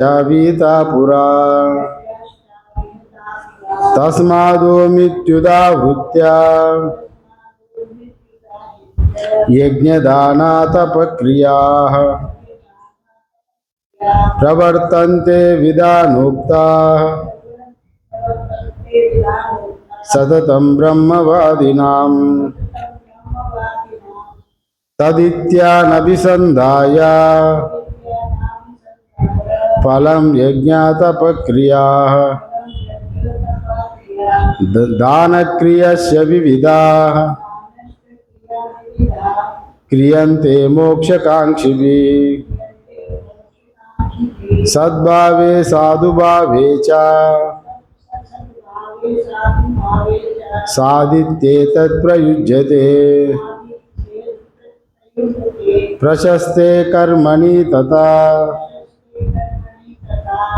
जावीता पुरा तस्मादो मित्युदावृत्या यज्ञदानातपक्रियाः प्रवर्तन्ते विधानोक्ताः सततं ब्रह्मवादिनां तदित्यानभिसन्धाय फलं यज्ञातपक्रियाः दानक्रियस्य विविधाः क्रियन्ते मोक्षकाङ्क्षिभिः सद्भावे साधुभावे च साधित्येतत् प्रयुज्यते प्रशस्ते कर्मणि तथा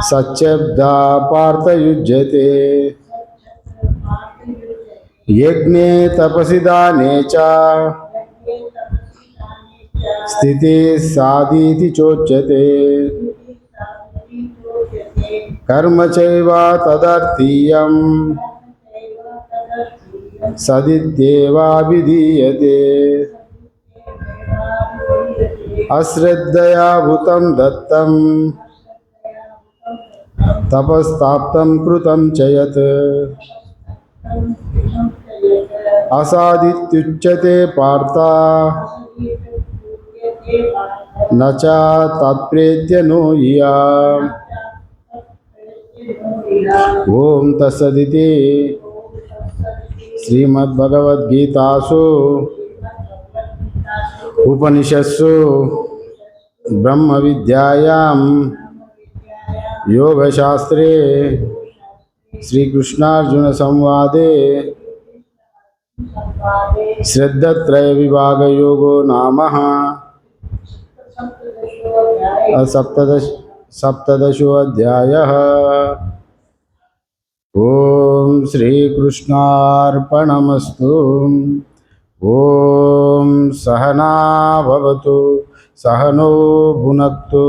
सच्चब्दा पार्थयुज्यते यज्ञे तपसि दाने च स्थिते साधीति चोच्यते कर्म चैव तदर्थीयं सदित्येवाभिधीयते अश्रद्धया भूतं दत्तं तपस्ताप्तं कृतं च यत् असादित्युच्यते पार्थ न च तत्प्रेत्य नो या ओम तत्सदिति श्रीमद्भगवद्गीतासु उपनिषत्सु ब्रह्म विद्यायां योगशास्त्रे श्री कृष्णार्जुन संवादे श्रद्धत्रय विभाग योगो नामः सप्तदशो अध्यायः। ओम श्री कृष्णार्पणमस्तु। ओम सहना भवतु सहनो भुनक्तु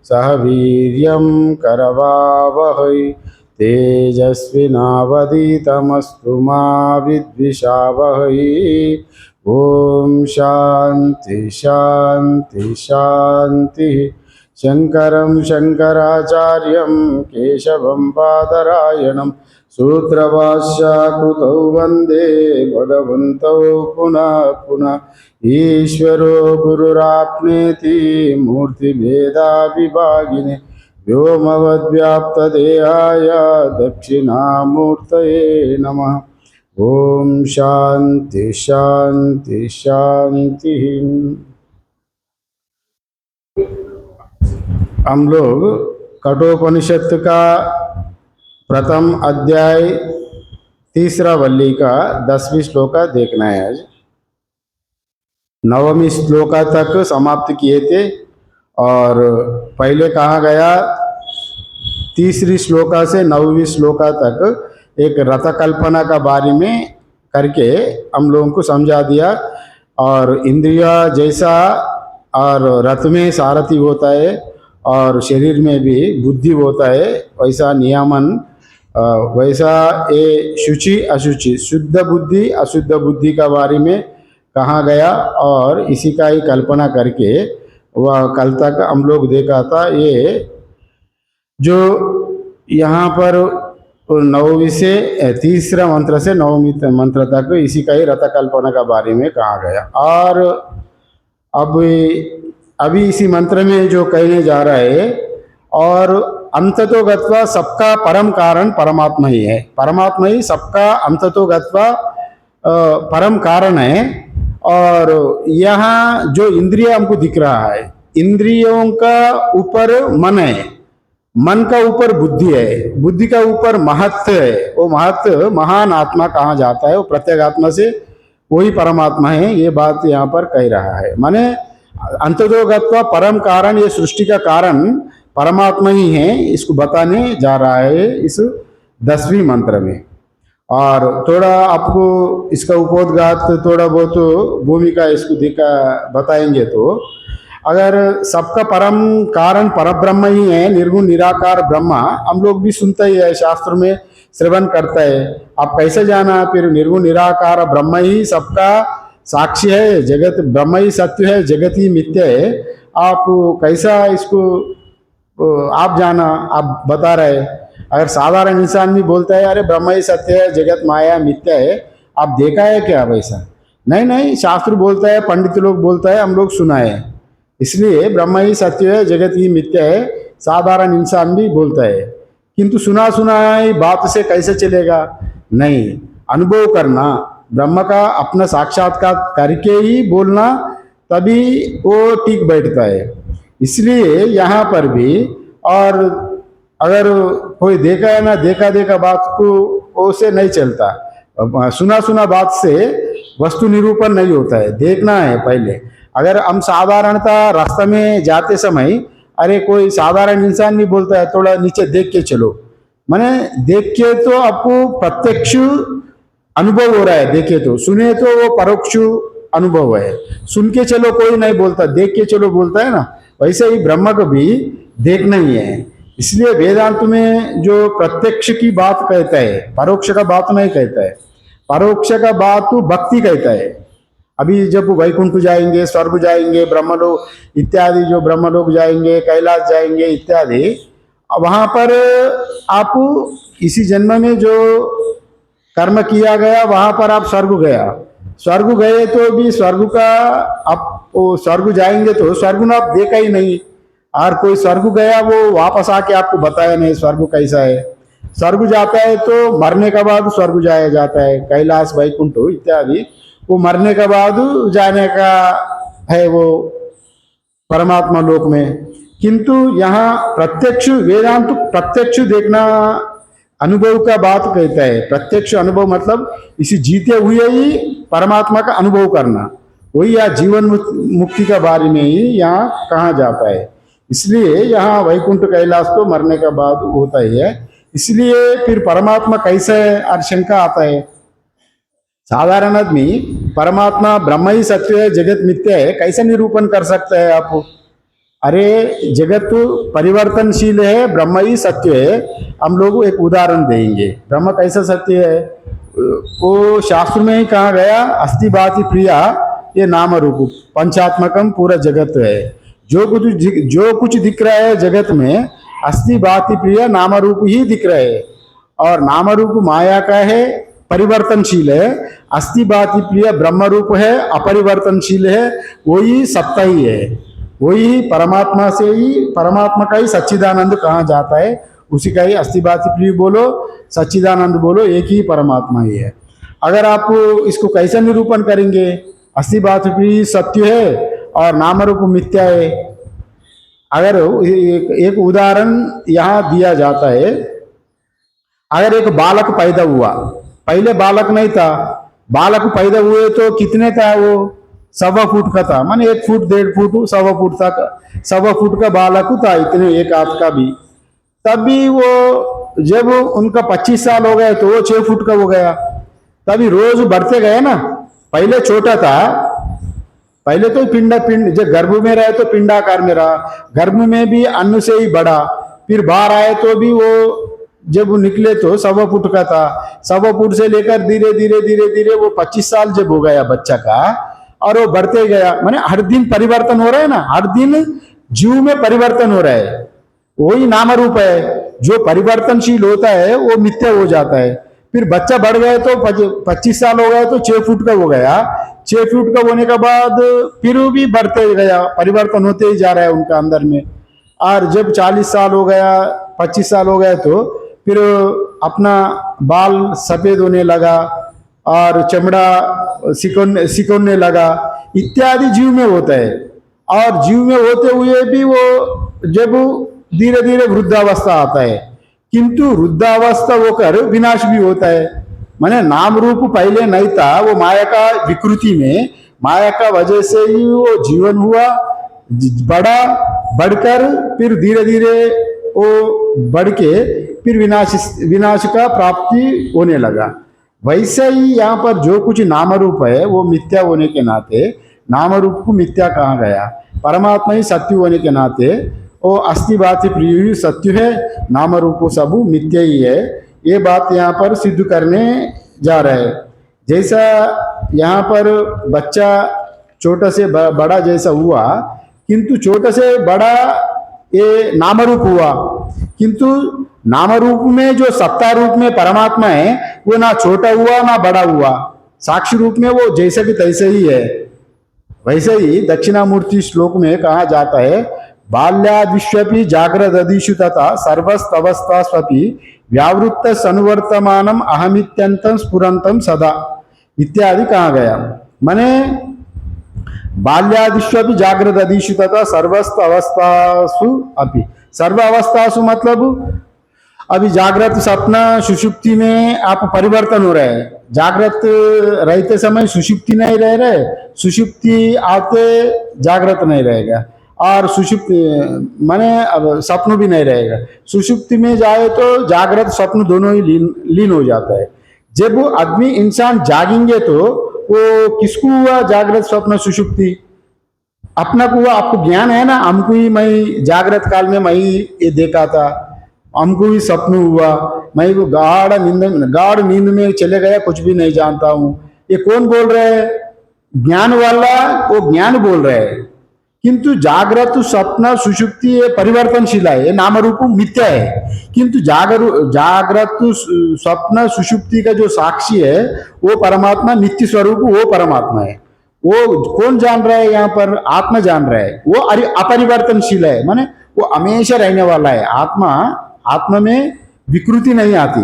सह वीर्यं करवावहै तेजस्विनावधीतमस्तु मा विद्विषावहै। ओम शांति शांति शांति। शंकरं शंकराचार्यं केशवं बादरायणं सूत्रभाष्यकृतौ वन्दे भगवन्तौ पुनः पुनः। ईश्वरो गुरुरात्मेति मूर्तिभेदाविभागिने व्योमवद्व्याप्तदेहाय दक्षिणामूर्तये नमः। ओम शांति शांति शांति। हम लोग कठोपनिषद का प्रथम अध्याय तीसरा वल्ली का 10वीं श्लोका देखना है। आज 9वीं श्लोका तक समाप्त किए थे और पहले कहा गया तीसरी श्लोका से 9वीं श्लोका तक एक रथ कल्पना का बारे में करके हम लोगों को समझा दिया। और इंद्रिया जैसा और रथ में सारथी होता है और शरीर में भी बुद्धि होता है, वैसा नियमन वैसा ये शुचि अशुचि शुद्ध बुद्धि अशुद्ध बुद्धि का बारे में कहा गया। और इसी का ही कल्पना करके वह कल तक हम लोग देखा था। ये जो यहाँ पर 9वीं से तीसरा मंत्र से 9वीं मंत्र तक इसी का ही रथ कल्पना का बारे में कहा गया। और अभी इसी मंत्र में जो कहने जा रहा है, और अंततो गत्वा सबका परम कारण परमात्मा ही है। परमात्मा ही सबका अंततो गत्वा परम कारण है। और यहाँ जो इंद्रिय हमको दिख रहा है, इंद्रियों का ऊपर मन है, मन का ऊपर बुद्धि है, बुद्धि का ऊपर महत्व है। वो महत्व महान आत्मा कहा जाता है, वो प्रत्येक आत्मा से वही परमात्मा है। ये बात यहाँ पर कह रहा है। माने अंततोगत्वा परम कारण, ये सृष्टि का कारण परमात्मा ही है, इसको बताने जा रहा है इस 10वीं मंत्र में। और थोड़ा आपको इसका उपोद्घात थोड़ा बहुत भूमिका इसको देखा बताएंगे। तो अगर सबका परम कारण परब्रह्म ही है, निर्गुण निराकार ब्रह्मा, हम लोग भी सुनते ही है, शास्त्र में श्रवण करता है। आप कैसे जाना फिर निर्गुण निराकार ब्रह्म ही सबका साक्षी है, जगत ब्रह्म ही सत्य है, जगत ही मिथ्या है। आप कैसा इसको आप जाना, आप बता रहे। अगर साधारण इंसान भी बोलता है अरे ब्रह्म ही सत्य है, जगत माया मिथ्या है, आप देखा है क्या वैसा? नहीं नहीं, शास्त्र बोलता है, पंडित लोग बोलता है, हम लोग सुना है। इसलिए ब्रह्म ही सत्य है, जगत ही मिथ्या है, साधारण इंसान भी बोलता है। किंतु सुना सुना ही बात से कैसे चलेगा? नहीं, अनुभव करना, ब्रह्म का अपना साक्षात्कार करके ही बोलना, तभी वो ठीक बैठता है। इसलिए यहाँ पर भी, और अगर कोई देखा है ना, देखा देखा बात को से नहीं चलता। सुना सुना बात से वस्तु निरूपण नहीं होता है, देखना है पहले। अगर हम साधारणतः रास्ते में जाते समय, अरे कोई साधारण इंसान भी बोलता है थोड़ा नीचे देख के चलो, माने देख के तो आपको प्रत्यक्ष अनुभव हो रहा है, देखे तो, सुने तो वो परोक्ष अनुभव है। सुन के चलो कोई नहीं बोलता, देख के चलो बोलता है ना, वैसे ही ब्रह्म को भी देखना ही है। इसलिए वेदांत में जो प्रत्यक्ष की बात कहता है, परोक्ष का बात नहीं कहता है। परोक्ष का बात तो भक्ति कहता है। अभी जब वैकुंठ जाएंगे, स्वर्ग जाएंगे, ब्रह्मलोक इत्यादि, जो ब्रह्मलोक जाएंगे, कैलाश जाएंगे इत्यादि, वहां पर आप इसी जन्म में जो कर्म किया गया, वहां पर आप स्वर्ग गया, स्वर्ग गए तो भी स्वर्ग का आप स्वर्ग जाएंगे तो स्वर्ग में आप देखा ही नहीं। और कोई स्वर्ग गया वो वापस आके आपको बताया नहीं स्वर्ग कैसा है। स्वर्ग जाता है तो मरने के बाद स्वर्ग जाया जाता है, कैलाश वैकुंठ इत्यादि वो मरने के बाद जाने का है वो परमात्मा लोक में। किंतु यहाँ प्रत्यक्ष वेदांत प्रत्यक्ष देखना अनुभव का बात कहता है। प्रत्यक्ष अनुभव मतलब इसी जीते हुए ही परमात्मा का अनुभव करना, वही या जीवन मुक्ति के बारे में ही यहाँ कहा जाता है। इसलिए यहाँ वैकुंठ कैलाश तो मरने के बाद होता ही है। इसलिए फिर परमात्मा कैसे है आशंका आता है। साधारण आदमी परमात्मा ब्रह्म ही सत्य है, जगत मिथ्या है, कैसे निरूपण कर सकता है आप? अरे जगत परिवर्तनशील है, ब्रह्म ही सत्य है। हम लोग एक उदाहरण देंगे, ब्रह्म कैसा सत्य है वो शास्त्र में ही कहा गया, अस्ति भाति प्रिया, ये नाम रूप पंचात्मकम पूरा जगत है। जो कुछ दिख रहा है जगत में, अस्ति भाति प्रिया नाम रूप ही दिख रहा है। और नाम रूप माया का है, परिवर्तनशील है। अस्ति भाति प्रिय ब्रह्म रूप है, अपरिवर्तनशील है, वही सत्ता ही है, वही परमात्मा से ही, परमात्मा का ही सच्चिदानंद कहा जाता है। उसी का ही अस्ति भाति प्रिय बोलो, सच्चिदानंद बोलो, एक ही परमात्मा ही है। अगर आप इसको कैसे निरूपण करेंगे? अस्ति भाति प्रिय सत्य है और नाम रूप मिथ्या है। अगर एक उदाहरण यहाँ दिया जाता है, अगर एक बालक पैदा हुआ, पहले बालक नहीं था, बालक पैदा हुए तो कितने था वो? 1.25 फुट का था, माने 1 फुट 1.5 फुट 1.25 फुट तक, 1.25 फुट का बालक था, इतने एक हाथ का भी। तब भी वो जब उनका 25 साल हो गए तो वो 6 फुट का हो गया। तभी रोज बढ़ते गए ना। पहले छोटा था, पहले तो पिंड जब गर्भ में रहे तो पिंडाकार में रहा, गर्भ में भी अन्न से ही बढ़ा, फिर बाहर आए तो भी वो जब निकले तो 1.25 फुट का था। 1.25 फुट से लेकर धीरे धीरे धीरे धीरे वो 25 साल जब हो गया बच्चा का, और वो बढ़ते गया। माने हर दिन परिवर्तन हो रहा है ना, हर दिन जीव में परिवर्तन हो रहा है। वही नाम रूप है, जो परिवर्तनशील होता है वो मिथ्या हो जाता है। फिर बच्चा बढ़ गया तो 25 साल हो गया तो 6 फुट का हो गया। 6 फुट का होने के बाद फिर भी बढ़ते गया, परिवर्तन होते ही जा रहा है उनका अंदर में। और जब 40 साल हो गया, 25 साल हो गया तो फिर अपना बाल सफेद होने लगा और चमड़ा सिकुड़ने लगा, इत्यादि जीव में होता है। और जीव में होते हुए भी वो जब धीरे धीरे वृद्धावस्था आता है, किंतु वृद्धावस्था होकर विनाश भी होता है। माने नाम रूप पहले नहीं था, वो माया का विकृति में, माया का वजह से ही वो जीवन हुआ, बढ़ा, बढ़कर फिर धीरे धीरे वो बढ़ के फिर विनाश का प्राप्ति होने लगा। वैसे ही यहाँ पर जो कुछ नाम रूप है वो मिथ्या होने के नाते नाम रूप को मिथ्या कहा गया। परमात्मा ही सत्य होने के नाते वो अस्थि बात प्रिय ही सत्य है, नाम रूप सब मिथ्या ही है। ये बात यहाँ पर सिद्ध करने जा रहे हैं। जैसा यहाँ पर बच्चा छोटा से बड़ा जैसा हुआ, किंतु छोटे से बड़ा ये नाम रूप हुआ, किंतु नाम रूप में जो सत्ता रूप में परमात्मा है वो ना छोटा हुआ ना बड़ा हुआ, साक्षी रूप में वो जैसे भी तैसे ही है। वैसे ही दक्षिणामूर्ति श्लोक में कहा जाता है, बाल्याद्विश्वपि जाग्रत अदिशु तथा सर्वस्तवस्थास्वपि व्यावृत्त सनुवर्तमानम अहमित्यंतम स्फुरंतम सदा इत्यादि कहा गया। माने बाल्यादिष्वपि जागृत अदिशु तथा सर्वस्थ अवस्थासु अपि, सर्व अवस्थासु मतलब अभी जागृत सपना सुषुप्ति में आप परिवर्तन हो रहे हैं। जागृत रहते समय सुषुप्ति नहीं रह रहे, सुषुप्ति आते जागृत नहीं रहेगा, और सुषुप्ति माने अब स्वप्न भी नहीं रहेगा। सुषुप्ति में जाए तो जागृत स्वप्न दोनों ही लीन हो जाता है। जब वो आदमी इंसान जागेंगे तो वो किसको हुआ जागृत स्वप्न सुषुप्ति? अपना को हुआ। आपको ज्ञान है ना, हमको ही मैं जागृत काल में मैं ही ये देखा था, हमको ही स्वप्न हुआ, मैं वो गाढ़ नींद में चले गया, कुछ भी नहीं जानता हूँ। ये कौन बोल रहे हैं? ज्ञान वाला वो ज्ञान बोल रहे हैं। किंतु जागृत स्वप्न सुषुप्ति ये परिवर्तनशील है, ये नाम रूप मिथ्या है। किंतु जागृत स्वप्न सुषुप्ति का जो साक्षी है वो परमात्मा, नित्य स्वरूप वो परमात्मा है। वो कौन जान रहा है? यहाँ पर आत्मा जान रहा है। वो अपरिवर्तनशील है, माने वो हमेशा रहने वाला है। आत्मा में विकृति नहीं आती,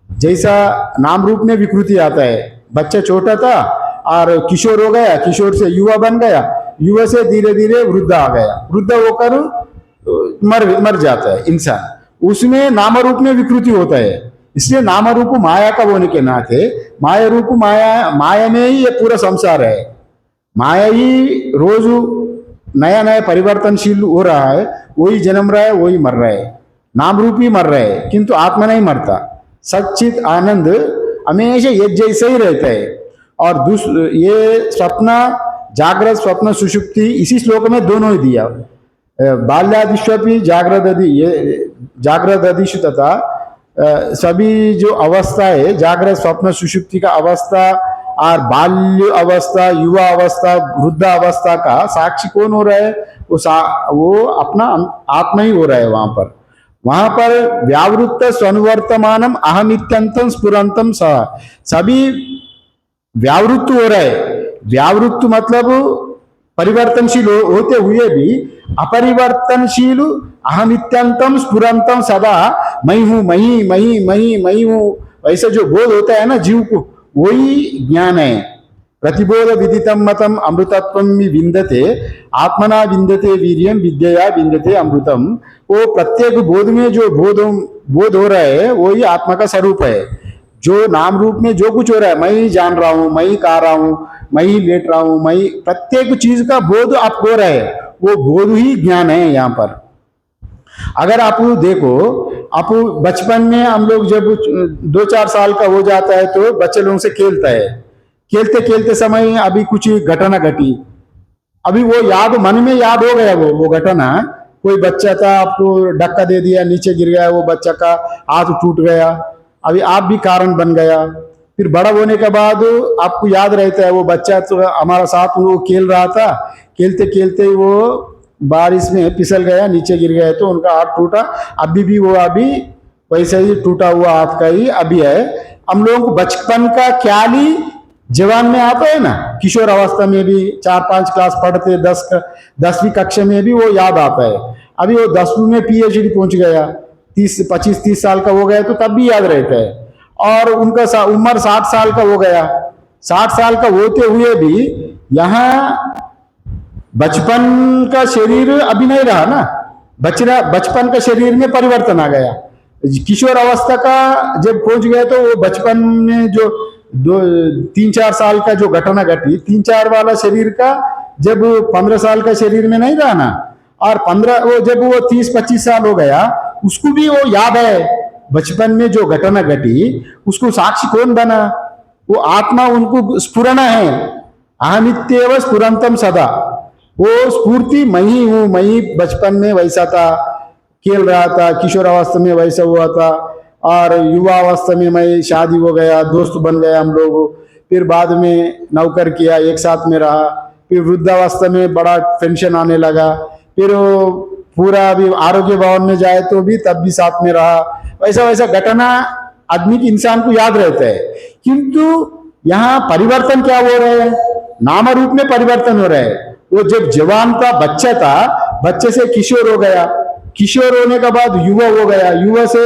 जैसा नाम रूप में विकृति आता है। बच्चा छोटा था और किशोर हो गया, किशोर से युवा बन गया, युवा से धीरे धीरे वृद्ध आ गया, वृद्ध होकर मर जाता है इंसान। उसमें नाम रूप में विकृति होता है। इसलिए नाम रूप माया का होने के नाते माया रूप माया में ही ये पूरा संसार है। माया ही रोज नया नया परिवर्तनशील हो रहा है, वही जन्म रहा है, वही मर रहा है। नाम रूप ही मर रहा है, किंतु आत्मा नहीं मरता। सच्चित आनंद हमेशा एक जैसे ही रहता है। और ये स्वप्न, जागृत स्वप्न सुषुप्ति इसी श्लोक में दोनों ही दिया। बाल्यादिष्वपि जागृत अदिशु तथा सभी जो अवस्था है, जागृत स्वप्न सुषुप्ति का अवस्था और बाल्य अवस्था, युवा अवस्था, वृद्ध अवस्था का साक्षी कौन हो रहा है? वो अपना आत्मा ही हो रहा है। वहां पर व्यावृत्त स्वनुवर्तमानम अहमित्यंतम स्फुरंतम सभी व्यावृत्त हो रहा है। व्यावृत्त मतलब परिवर्तनशील होते हुए भी अपरिवर्तनशील अहमित्यंतम स्फुरंतम सदा मैं हूं, मैं हूं, वैसे जो बोध होता है ना जीव को, वही ज्ञान है। प्रतिबोध विदितम मतम अमृतत्वम विंदते आत्मना विंदते वीर्यम विद्यया विंदते अमृतम। वो प्रत्येक बोध में जो बोध हो रहा है वही आत्मा का स्वरूप है। जो नाम रूप में जो कुछ हो रहा है, मैं ही जान रहा हूँ, मैं ही खा रहा हूँ, मैं ही लेट रहा हूँ, मैं प्रत्येक चीज का बोध आप हो रहे हैं, वो बोध ही ज्ञान है। यहाँ पर अगर आप देखो, आप बचपन में हम लोग जब 2-4 साल का हो जाता है तो बच्चे लोगों से खेलता है, खेलते खेलते समय अभी कुछ घटना घटी, अभी वो याद मन में याद हो गया, वो घटना। कोई बच्चा था, आपको धक्का दे दिया, नीचे गिर गया, वो बच्चा का हाथ टूट गया, अभी आप भी कारण बन गया। फिर बड़ा होने के बाद आपको याद रहता है वो बच्चा तो हमारा साथ वो खेल रहा था, खेलते खेलते वो बारिश में फिसल गया, नीचे गिर गया, तो उनका हाथ टूटा। अभी भी वो अभी वैसे ही टूटा हुआ हाथ का ही अभी है। हम लोगों को बचपन का ख्याल ही जवान में आता है ना, किशोर अवस्था में भी 4-5 क्लास पढ़ते, 10वीं कक्षा में भी वो याद आता है। अभी वो 10वीं में PhD पहुंच गया, 25-30 साल का हो गया, तो तब भी याद रहता है। और उनका उम्र 60 साल का हो गया, 60 साल का होते हुए भी यहाँ बचपन का शरीर अभी नहीं रहा ना, बचपन का शरीर में परिवर्तन आ गया। किशोर अवस्था का जब पहुंच गया तो वो बचपन में जो 3-4 साल का जो घटना घटी, 3-4 वाला शरीर का जब 15 साल का शरीर में नहीं रहा ना, और 15 वो जब वो 30-25 साल हो गया, उसको भी वो याद है बचपन में जो घटना घटी, उसको साक्षी कौन बना? वो आत्मा उनको स्फुरना है। अहमित्येव स्फुरंतम सदा, वो स्फूर्ति मैं ही हूँ, मैं ही बचपन में वैसा था, खेल रहा था, किशोरावस्था में वैसा हुआ था, और युवावस्था में मैं शादी हो गया, दोस्त बन गया हम लोग, फिर बाद में नौकर किया, एक साथ में रहा, फिर वृद्धावस्था में बड़ा टेंशन आने लगा, फिर वो पूरा अभी आरोग्य भवन में जाए तो भी तब भी साथ में रहा, वैसा वैसा घटना आदमी की इंसान को याद रहता है। किंतु यहाँ परिवर्तन क्या हो रहा है, नाम रूप में परिवर्तन हो रहा है। वो जब जवान था, बच्चा था, बच्चे से किशोर हो गया, किशोर होने के बाद युवा हो गया, युवा से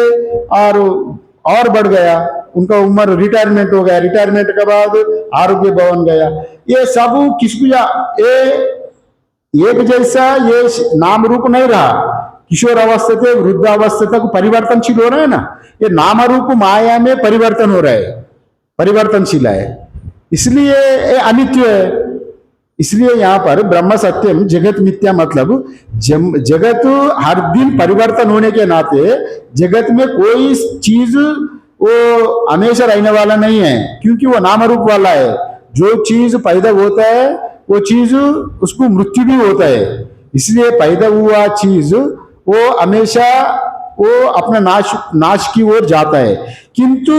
और बढ़ गया, उनका उम्र रिटायरमेंट हो गया, रिटायरमेंट के बाद आरोग्य भवन गया। ये सब किसको एक जैसा ये नाम रूप नहीं रहा। किशोर अवस्था से वृद्धावस्था तक परिवर्तनशील हो रहा है ना, ये नाम रूप माया में परिवर्तन हो रहा है, परिवर्तनशील है, इसलिए ये अनित्य है। इसलिए यहाँ पर ब्रह्म सत्यम जगत मिथ्या मतलब जगत हर दिन परिवर्तन होने के नाते जगत में कोई चीज वो हमेशा रहने वाला नहीं है, क्योंकि वो नाम रूप वाला है। जो चीज पैदा होता है वो चीज उसको मृत्यु भी होता है, इसलिए पैदा हुआ चीज वो हमेशा वो अपना नाश की ओर जाता है। किंतु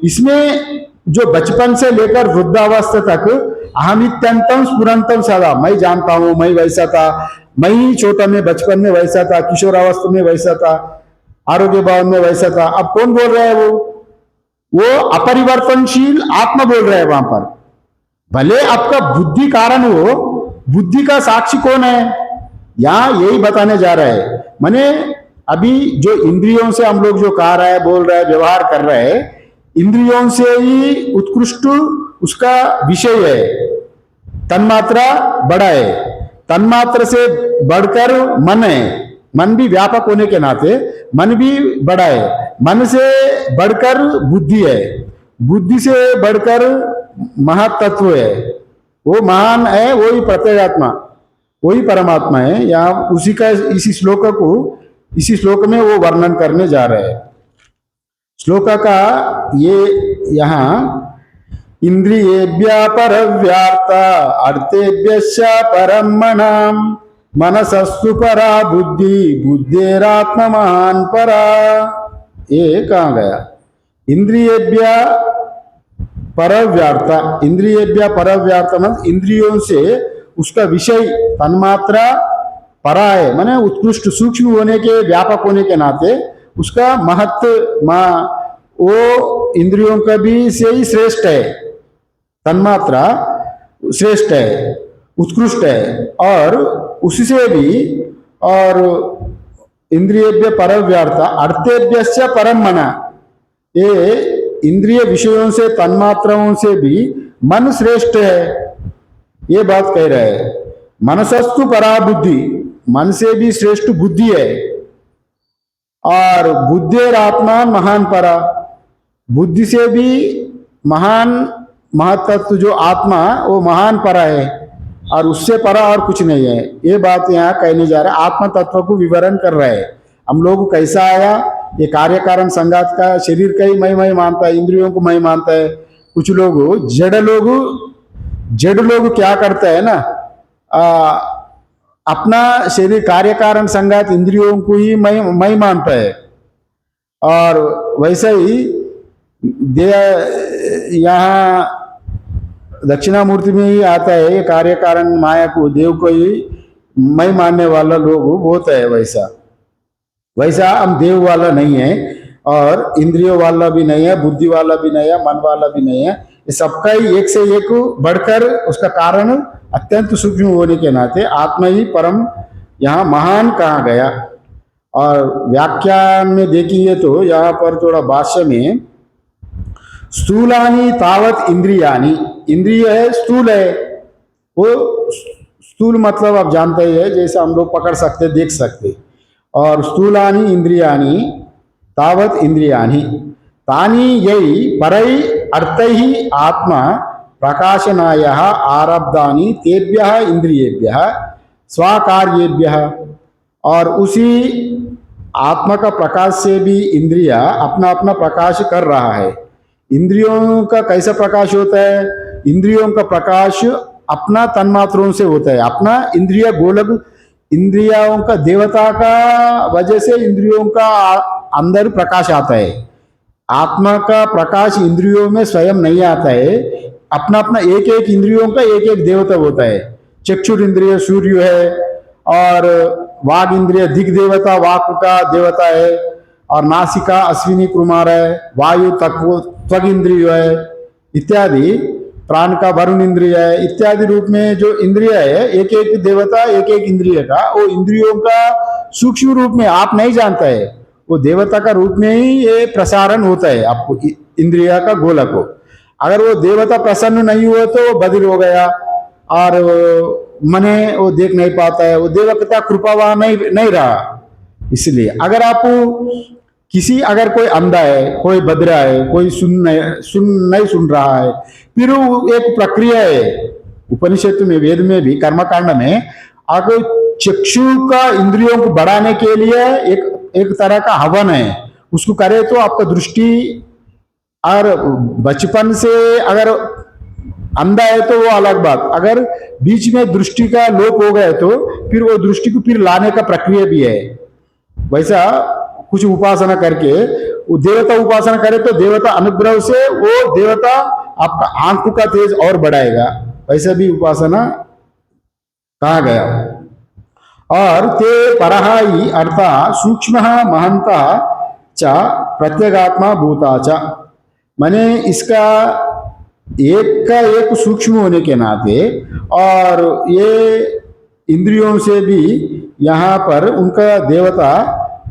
इसमें जो बचपन से लेकर वृद्धावस्था तक अहमित्यंतम स्फुरंतम सदा, मैं जानता हूं, मैं वैसा था, मैं ही छोटा में बचपन में वैसा था, किशोरावस्था में वैसा था, आरोग्य भवन में वैसा था। अब कौन बोल रहा है? वो अपरिवर्तनशील आत्मा बोल रहा है वहां पर। भले आपका बुद्धि कारण हो, बुद्धि का साक्षी कौन है? यहां यही बताने जा रहा है। माने अभी जो इंद्रियों से हम लोग जो कह रहा है, बोल रहा है, व्यवहार कर रहे हैं, इंद्रियों से ही उत्कृष्ट उसका विषय है। तन्मात्रा बड़ा है, तन्मात्र से बढ़कर मन है, मन भी व्यापक होने के नाते मन भी बड़ा है, मन से बढ़कर बुद्धि है, बुद्धि से बढ़कर महातत्व है, वो महान है, वही प्रत्यगात्मा, वही परमात्मा है। यहाँ उसी का इसी श्लोक में वो वर्णन करने जा रहे हैं। श्लोक का ये यहाँ इंद्रियेभ्यः परव्यार्थ अर्थेभ्यश्च परं मनाम् मनसस्तु परा बुद्धि बुद्धेरात्मा महान परा, ये कहाँ गया? इंद्रियेभ्यः परव्यार्थ, इंद्रियेभ्यः परव्यार्थ मतलब इंद्रियों से उसका विषय तन्मात्रा परा है, माने उत्कृष्ट सूक्ष्म होने के, व्यापक होने के नाते उसका महत्व वो इंद्रियों का भी से ही श्रेष्ठ है, तन्मात्रा श्रेष्ठ है, उत्कृष्ट है, और उससे भी, और इंद्रियेभ्य परव्यार्थ अर्थेभ्यश्च परम मना, ये इंद्रिय विषयों से तन्मात्राओं से भी मन श्रेष्ठ है, ये बात कह रहे हैं। मनसस्तु परा बुद्धि, मन से भी श्रेष्ठ बुद्धि है, और बुद्धेरात्मा महान परा, बुद्धि से भी महान महत्त्व जो आत्मा वो महान परा है, और उससे परा और कुछ नहीं है। ये बात यहाँ कहने जा रहा है, आत्मा तत्व को विवरण कर रहे हैं। हम लोग कैसा आया, ये कार्य कारण संघात का, शरीर का ही मैं मानता है, इंद्रियों को मैं मानता है। कुछ लोग जड़ लोग क्या करते हैं ना, अपना शरीर कार्य कारण संघात इंद्रियों को ही मैं मानता है, और वैसा ही यहाँ दक्षिणामूर्ति में ही आता है, ये कार्य कारण माया को, देव को ही मैं मानने वाला लोग बहुत है। वैसा हम देव वाला नहीं है, और इंद्रियों वाला भी नहीं है, बुद्धि वाला भी नहीं है, मन वाला भी नहीं है। ये सबका ही एक से एक बढ़कर उसका कारण अत्यंत सूक्ष्म होने के नाते आत्मा ही परम यहाँ महान कहा गया। और व्याख्यान में देखिए तो यहाँ पर थोड़ा भाष्य में स्थूलानि तावत इंद्रियानि, इंद्रिय है, स्थूल है, वो स्थूल मतलब आप जानते ही है, जैसे हम लोग पकड़ सकते, देख सकते, और स्थूलानि इंद्रियानि तावत इंद्रियानि तानि यही परई अर्थैहि आत्मा प्रकाशनायः आरब्धानि तेभ्यः इंद्रियेभ्यः स्वाकार्येभ्यः, और उसी आत्मा का प्रकाश से भी इंद्रिया अपना अपना प्रकाश कर रहा है। इंद्रियों का कैसा प्रकाश होता है? इंद्रियों का प्रकाश अपना तन्मात्रों से होता है, अपना इंद्रिय गोलक, इंद्रियों का देवता का वजह से इंद्रियों का अंदर प्रकाश आता है। आत्मा का प्रकाश इंद्रियों में स्वयं नहीं आता है, अपना अपना एक एक इंद्रियों का एक एक देवता होता है। चक्षुर इंद्रिय सूर्य है, और वाग इंद्रिय दिग देवता वाक का देवता है, और नासिका अश्विनी कुमार है, वायु त्वग इंद्रिय है इत्यादि, प्राण का वरुण इंद्रिय है इत्यादि रूप में जो इंद्रिय है, एक एक देवता एक एक इंद्रिय का, वो इंद्रियों का सूक्ष्म रूप में आप नहीं जानता है, वो देवता का रूप में ही ये प्रसारण होता है आपको इंद्रिया का गोलक हो। अगर वो देवता प्रसन्न नहीं हुआ तो वो बधिर हो गया, और मने वो देख नहीं पाता है, वो देवता कृपावान नहीं रहा। इसलिए अगर आप किसी, अगर कोई अंधा है, कोई बधिरा है, कोई नहीं सुन रहा है, फिर वो एक प्रक्रिया है उपनिषद में, वेद में भी, कर्मकांड में, अगर चक्षु का इंद्रियों को बढ़ाने के लिए एक तरह का हवन है, उसको करे तो आपका दृष्टि, और बचपन से अगर अंधा है तो वो अलग बात, अगर बीच में दृष्टि का लोप हो गया तो फिर वो दृष्टि को फिर लाने का प्रक्रिया भी है। वैसा कुछ उपासना करके, वो देवता उपासना करे तो देवता अनुग्रह से वो देवता आपका आंखों का तेज और बढ़ाएगा, वैसा भी उपासना कहा गया। और ते परहाई अर्थात सूक्ष्म महंता च प्रत्यगात्मा भूता च, माने इसका एक का एक सूक्ष्म होने के नाते, और ये इंद्रियों से भी यहाँ पर उनका देवता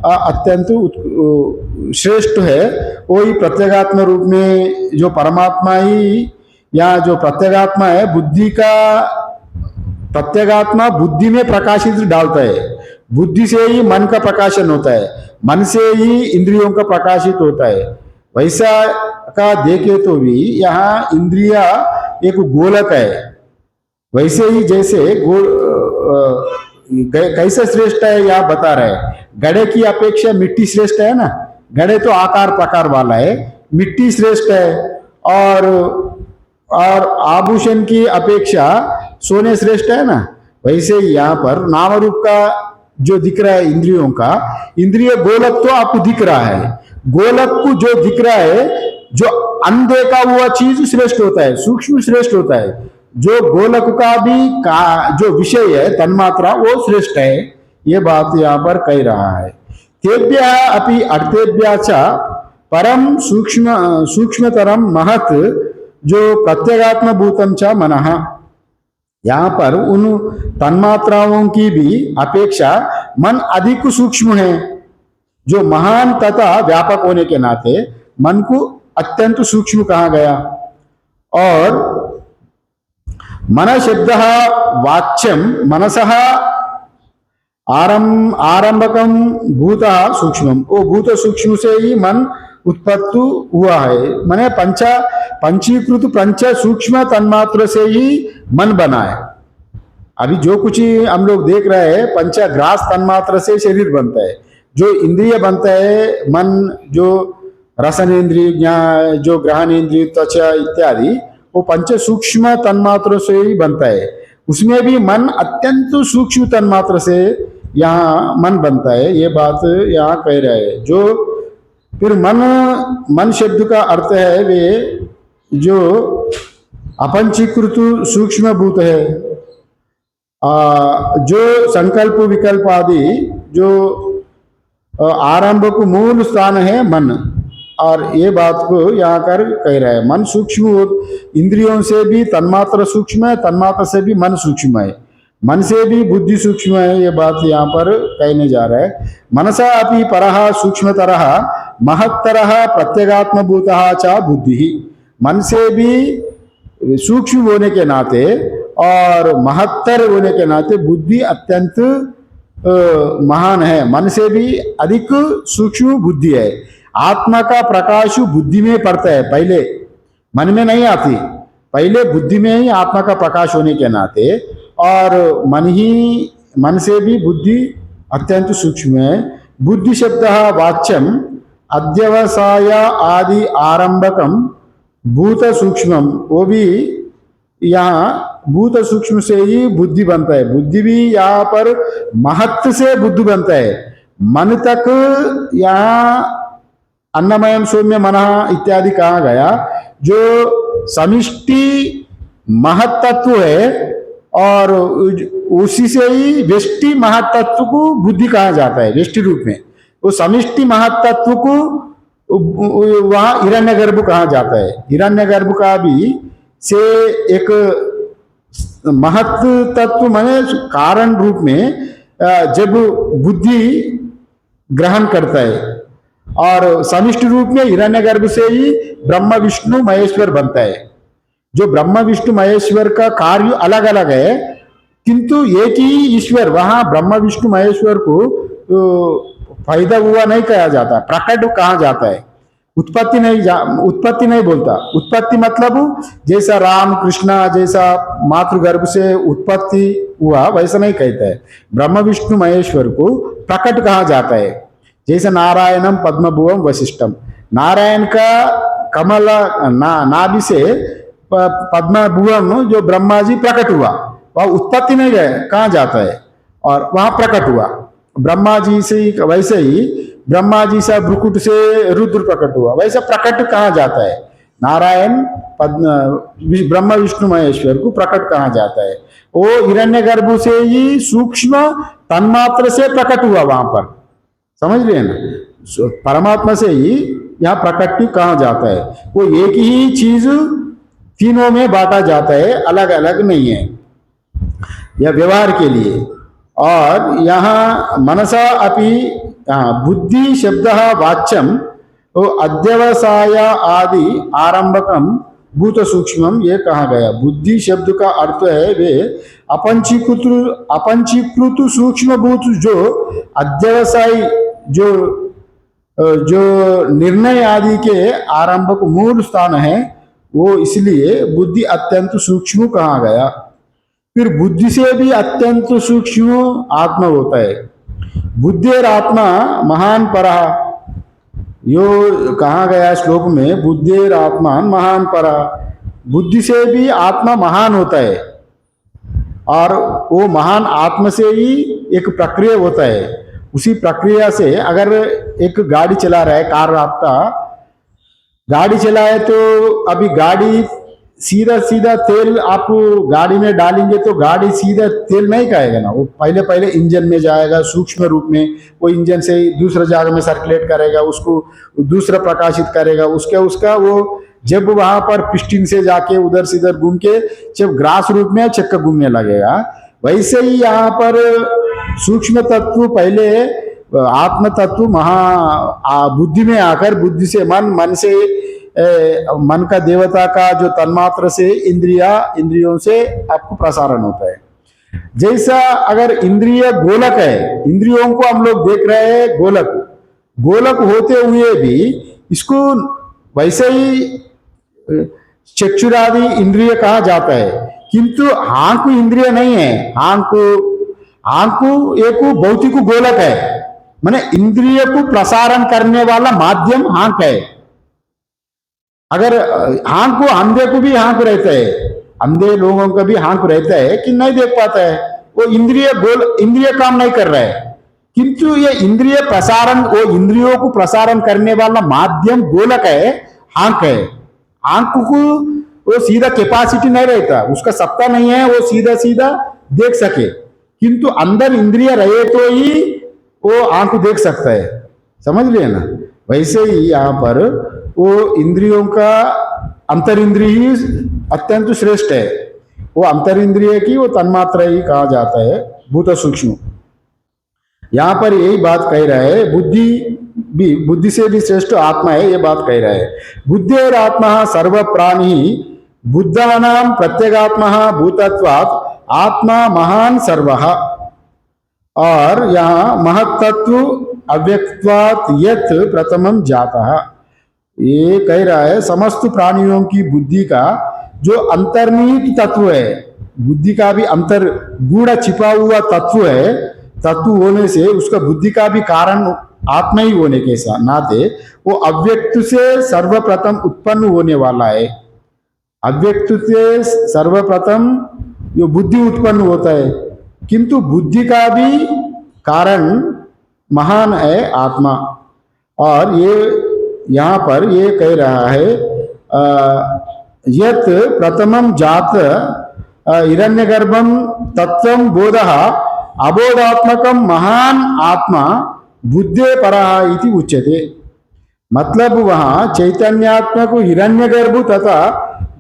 अत्यंत श्रेष्ठ है। वो ही प्रत्यगात्मा रूप में जो परमात्मा ही, या जो प्रत्यगात्मा है बुद्धि का, प्रत्यगात्मा बुद्धि में प्रकाशित डालता है, बुद्धि से ही मन का प्रकाशन होता है, मन से ही इंद्रियों का प्रकाशित होता है। वैसा का देखे तो भी यहाँ इंद्रिया एक गोलक है, वैसे ही जैसे कैसे श्रेष्ठ है यह बता रहे हैं। घड़े की अपेक्षा मिट्टी श्रेष्ठ है ना, घड़े तो आकार प्रकार वाला है, मिट्टी श्रेष्ठ है, और आभूषण की अपेक्षा सोने श्रेष्ठ है ना। वैसे ही यहाँ पर नाम रूप का जो दिख रहा है इंद्रियों का, इंद्रिय गोलक तो आपको दिख रहा है, गोलक को जो दिख रहा है, जो अनदेखा हुआ चीज श्रेष्ठ होता है, सूक्ष्म श्रेष्ठ होता है, जो गोलक का भी जो विषय है तन्मात्रा वो श्रेष्ठ है, ये बात यहाँ पर कह रहा है। तेभ्य अपि अर्थेभ्य च परम सूक्ष्मतरम महत जो प्रत्यगात्म भूतम च मनः, यहाँ पर उन तन्मात्राओं की भी अपेक्षा मन अधिक सूक्ष्म है, जो महान तथा व्यापक होने के नाते मन को अत्यंत सूक्ष्म कहा गया। और मन शब्द वाच्यम मनसः आरंभकम भूत सूक्ष्म, वो भूत सूक्ष्म से ही मन उत्पत्ति हुआ है, माने पंचीकृत पंच सूक्ष्म तन्मात्र से ही मन बना है। अभी जो कुछ ही हम लोग देख रहे हैं पंचग्रास तन्मात्र से शरीर बनता है, जो इंद्रिय बनता है मन, जो रसन इंद्रिय, जो ग्रहण इंद्रिय, त्वचा इत्यादि, वो पंच सूक्ष्म तन्मात्र से ही बनता है। उसमें भी मन अत्यंत सूक्ष्म तन्मात्र से यहाँ मन बनता है, ये बात यहाँ कह रहे हैं। जो फिर मन शब्द का अर्थ है वे जो अपंचीकृत सूक्ष्म भूत है, जो संकल्प विकल्प आदि जो आरंभ को मूल स्थान है मन, और ये बात को यहाँ कर कह रहा है। मन सूक्ष्म, इंद्रियों से भी तन्मात्र सूक्ष्म है, तन्मात्र से भी मन सूक्ष्म है, मन से भी बुद्धि सूक्ष्म है, ये बात यहाँ पर कहने जा रहा है। मनसा अपि परः सूक्ष्मतरः महत्तरः प्रत्यगात्म भूतः च बुद्धि, मन से भी सूक्ष्म होने के नाते और महत्तर होने के नाते बुद्धि अत्यंत महान है, मन से भी अधिक सूक्ष्म बुद्धि है। आत्मा का प्रकाश बुद्धि में पड़ता है, पहले मन में नहीं आती, पहले बुद्धि में ही आत्मा का प्रकाश होने के नाते, और मन से भी बुद्धि अत्यंत सूक्ष्म है। बुद्धि शब्द वाच्यम अध्यवसाय आदि आरंभकम भूत सूक्ष्मम, वो भी यहाँ भूत सूक्ष्म से ही बुद्धि बनता है। बुद्धि भी यहाँ पर महत्व से बुद्धि बनता है। मन तक यहाँ अन्नमयम सौम्य मनः इत्यादि कहा गया, जो समिष्टि महत्त्व है और उसी से ही व्यष्टि महत्त्व को बुद्धि कहा जाता है व्यष्टि रूप में। वो समिष्टि महत्त्व को वहाँ हिरण्यगर्भ कहा जाता है। हिरण्यगर्भ का भी से एक महत्व तत्व माने कारण रूप में जब बुद्धि ग्रहण करता है, और समिष्टि रूप में हिरण्यगर्भ से ही ब्रह्म विष्णु महेश्वर बनता है। जो ब्रह्म विष्णु महेश्वर का कार्य अलग अलग है, किंतु एक ही ईश्वर, वहां ब्रह्म विष्णु महेश्वर को फायदा हुआ नहीं कहा जाता, प्रकट कहा जाता है। उत्पत्ति नहीं बोलता। उत्पत्ति मतलब जैसा राम कृष्णा जैसा मातृगर्भ से उत्पत्ति हुआ वैसा नहीं कहता है। ब्रह्म विष्णु महेश्वर को प्रकट कहा जाता है। जैसे नारायणम पद्मभुवम वशिष्ठम, नारायण का कमल नाभि से पद्मभुवन जो ब्रह्मा जी प्रकट हुआ, वह उत्पत्ति नहीं कहा जाता है और वहां प्रकट हुआ। ब्रह्मा जी से वैसे ही ब्रह्मा जी से भ्रुकुट से रुद्र प्रकट हुआ, वैसा प्रकट कहा जाता है। नारायण ब्रह्म विष्णु महेश्वर को प्रकट कहा जाता है। वो हिरण्यगर्भ से ही सूक्ष्म तन्मात्र से प्रकट हुआ वहां पर, समझ रहे हैं ना। परमात्मा से ही यहाँ प्रकट कहा जाता है। वो एक ही चीज तीनों में बांटा जाता है, अलग अलग नहीं है यह व्यवहार के लिए। और यहाँ मनसा अपि बुद्धि शब्द वाच्यम तो अध्यवसाय आदि आरंभकम भूत सूक्ष्मम ये कहा गया। बुद्धि शब्द का अर्थ है वे अपंचीकृत सूक्ष्म भूत, जो अध्यवसायी जो निर्णय आदि के आरंभक मूल स्थान है, वो इसलिए बुद्धि अत्यंत सूक्ष्म कहा गया। फिर बुद्धि से भी अत्यंत सूक्ष्म आत्मा होता है। बुद्धि और आत्मा महान परा, यो कहा गया श्लोक में, बुद्धि और आत्मा महान परा। बुद्धि से भी आत्मा महान होता है और वो महान आत्मा से ही एक प्रक्रिया होता है। उसी प्रक्रिया से अगर एक गाड़ी चला रहा है, कार आपका गाड़ी चलाए, तो अभी गाड़ी सीधा सीधा तेल आप गाड़ी में डालेंगे तो गाड़ी सीधा तेल नहीं खाएगा ना, वो पहले पहले इंजन में जाएगा सूक्ष्म रूप में, वो इंजन से दूसरा जगह में सर्कुलेट करेगा, उसको दूसरा प्रकाशित करेगा, उसका वो जब वहां पर पिस्टिन से जाके उधर से इधर घूम के जब ग्रास रूप में चक्कर घूमने लगेगा, वैसे ही यहाँ पर सूक्ष्म तत्व पहले आत्म तत्व बुद्धि में आकर, बुद्धि से मन से मन का देवता का जो तन्मात्र से इंद्रियों से आपको प्रसारण होता है। जैसा अगर इंद्रिय गोलक है, इंद्रियों को हम लोग देख रहे हैं गोलक होते हुए भी इसको वैसे ही चक्षुरादि इंद्रिय कहा जाता है, किंतु आंख इंद्रिय नहीं है। आंख एक भौतिक गोलक है, माने इंद्रिय को प्रसारण करने वाला माध्यम आंख है। अगर आंख को, अंधे को भी आंख रहता है, अंधे लोगों का भी आंख रहता है कि नहीं देख पाता है, वो इंद्रिय काम नहीं कर रहा है, किंतु ये इंद्रिय प्रसारण, वो इंद्रियों को प्रसारण करने वाला माध्यम गोलक है, आंख है। आंख को वो सीधा कैपेसिटी नहीं रहता, उसका सत्ता नहीं है वो सीधा सीधा देख सके, किंतु अंदर इंद्रिय रहे तो ही वो आंख देख सकता है, समझ लिए ना। वैसे ही यहाँ पर वो इंद्रियों का अंतर इंद्रिय ही अत्यंत श्रेष्ठ है। वो अंतर इंद्रिय की वो तन्मात्रा ही कहा जाता है, भूत सूक्ष्म। यहाँ पर यही बात कह रहा है, बुद्धि से भी श्रेष्ठ आत्मा है, ये बात कह रहा है। बुद्धि और आत्मा सर्व प्राणी बुद्धानाम प्रत्यगात्मा भूतत्वात् आत्मा महान सर्वः। और यहाँ महत्तत्व अव्यक्तवात् यत् प्रथमम जातः, ये कह रहा है समस्त प्राणियों की बुद्धि का जो अंतर्निहित तत्व है, बुद्धि का भी अंतर गूढ़ छिपा हुआ तत्व है, तत्व होने से उसका बुद्धि का भी कारण आत्मा ही होने के नाते वो अव्यक्त से सर्वप्रथम उत्पन्न होने वाला है। अव्यक्त से सर्वप्रथम जो बुद्धि उत्पन्न होता है, किंतु बुद्धि का भी कारण महान है आत्मा। और ये यहाँ पर ये कह रहा है यत प्रथमम जात हिरण्यगर्भम तत्वम बोधः अबोधात्मकम महान आत्मा बुद्धे परः इति उच्यते। मतलब वहाँ चैतन्यात्मक हिरण्यगर्भ तथा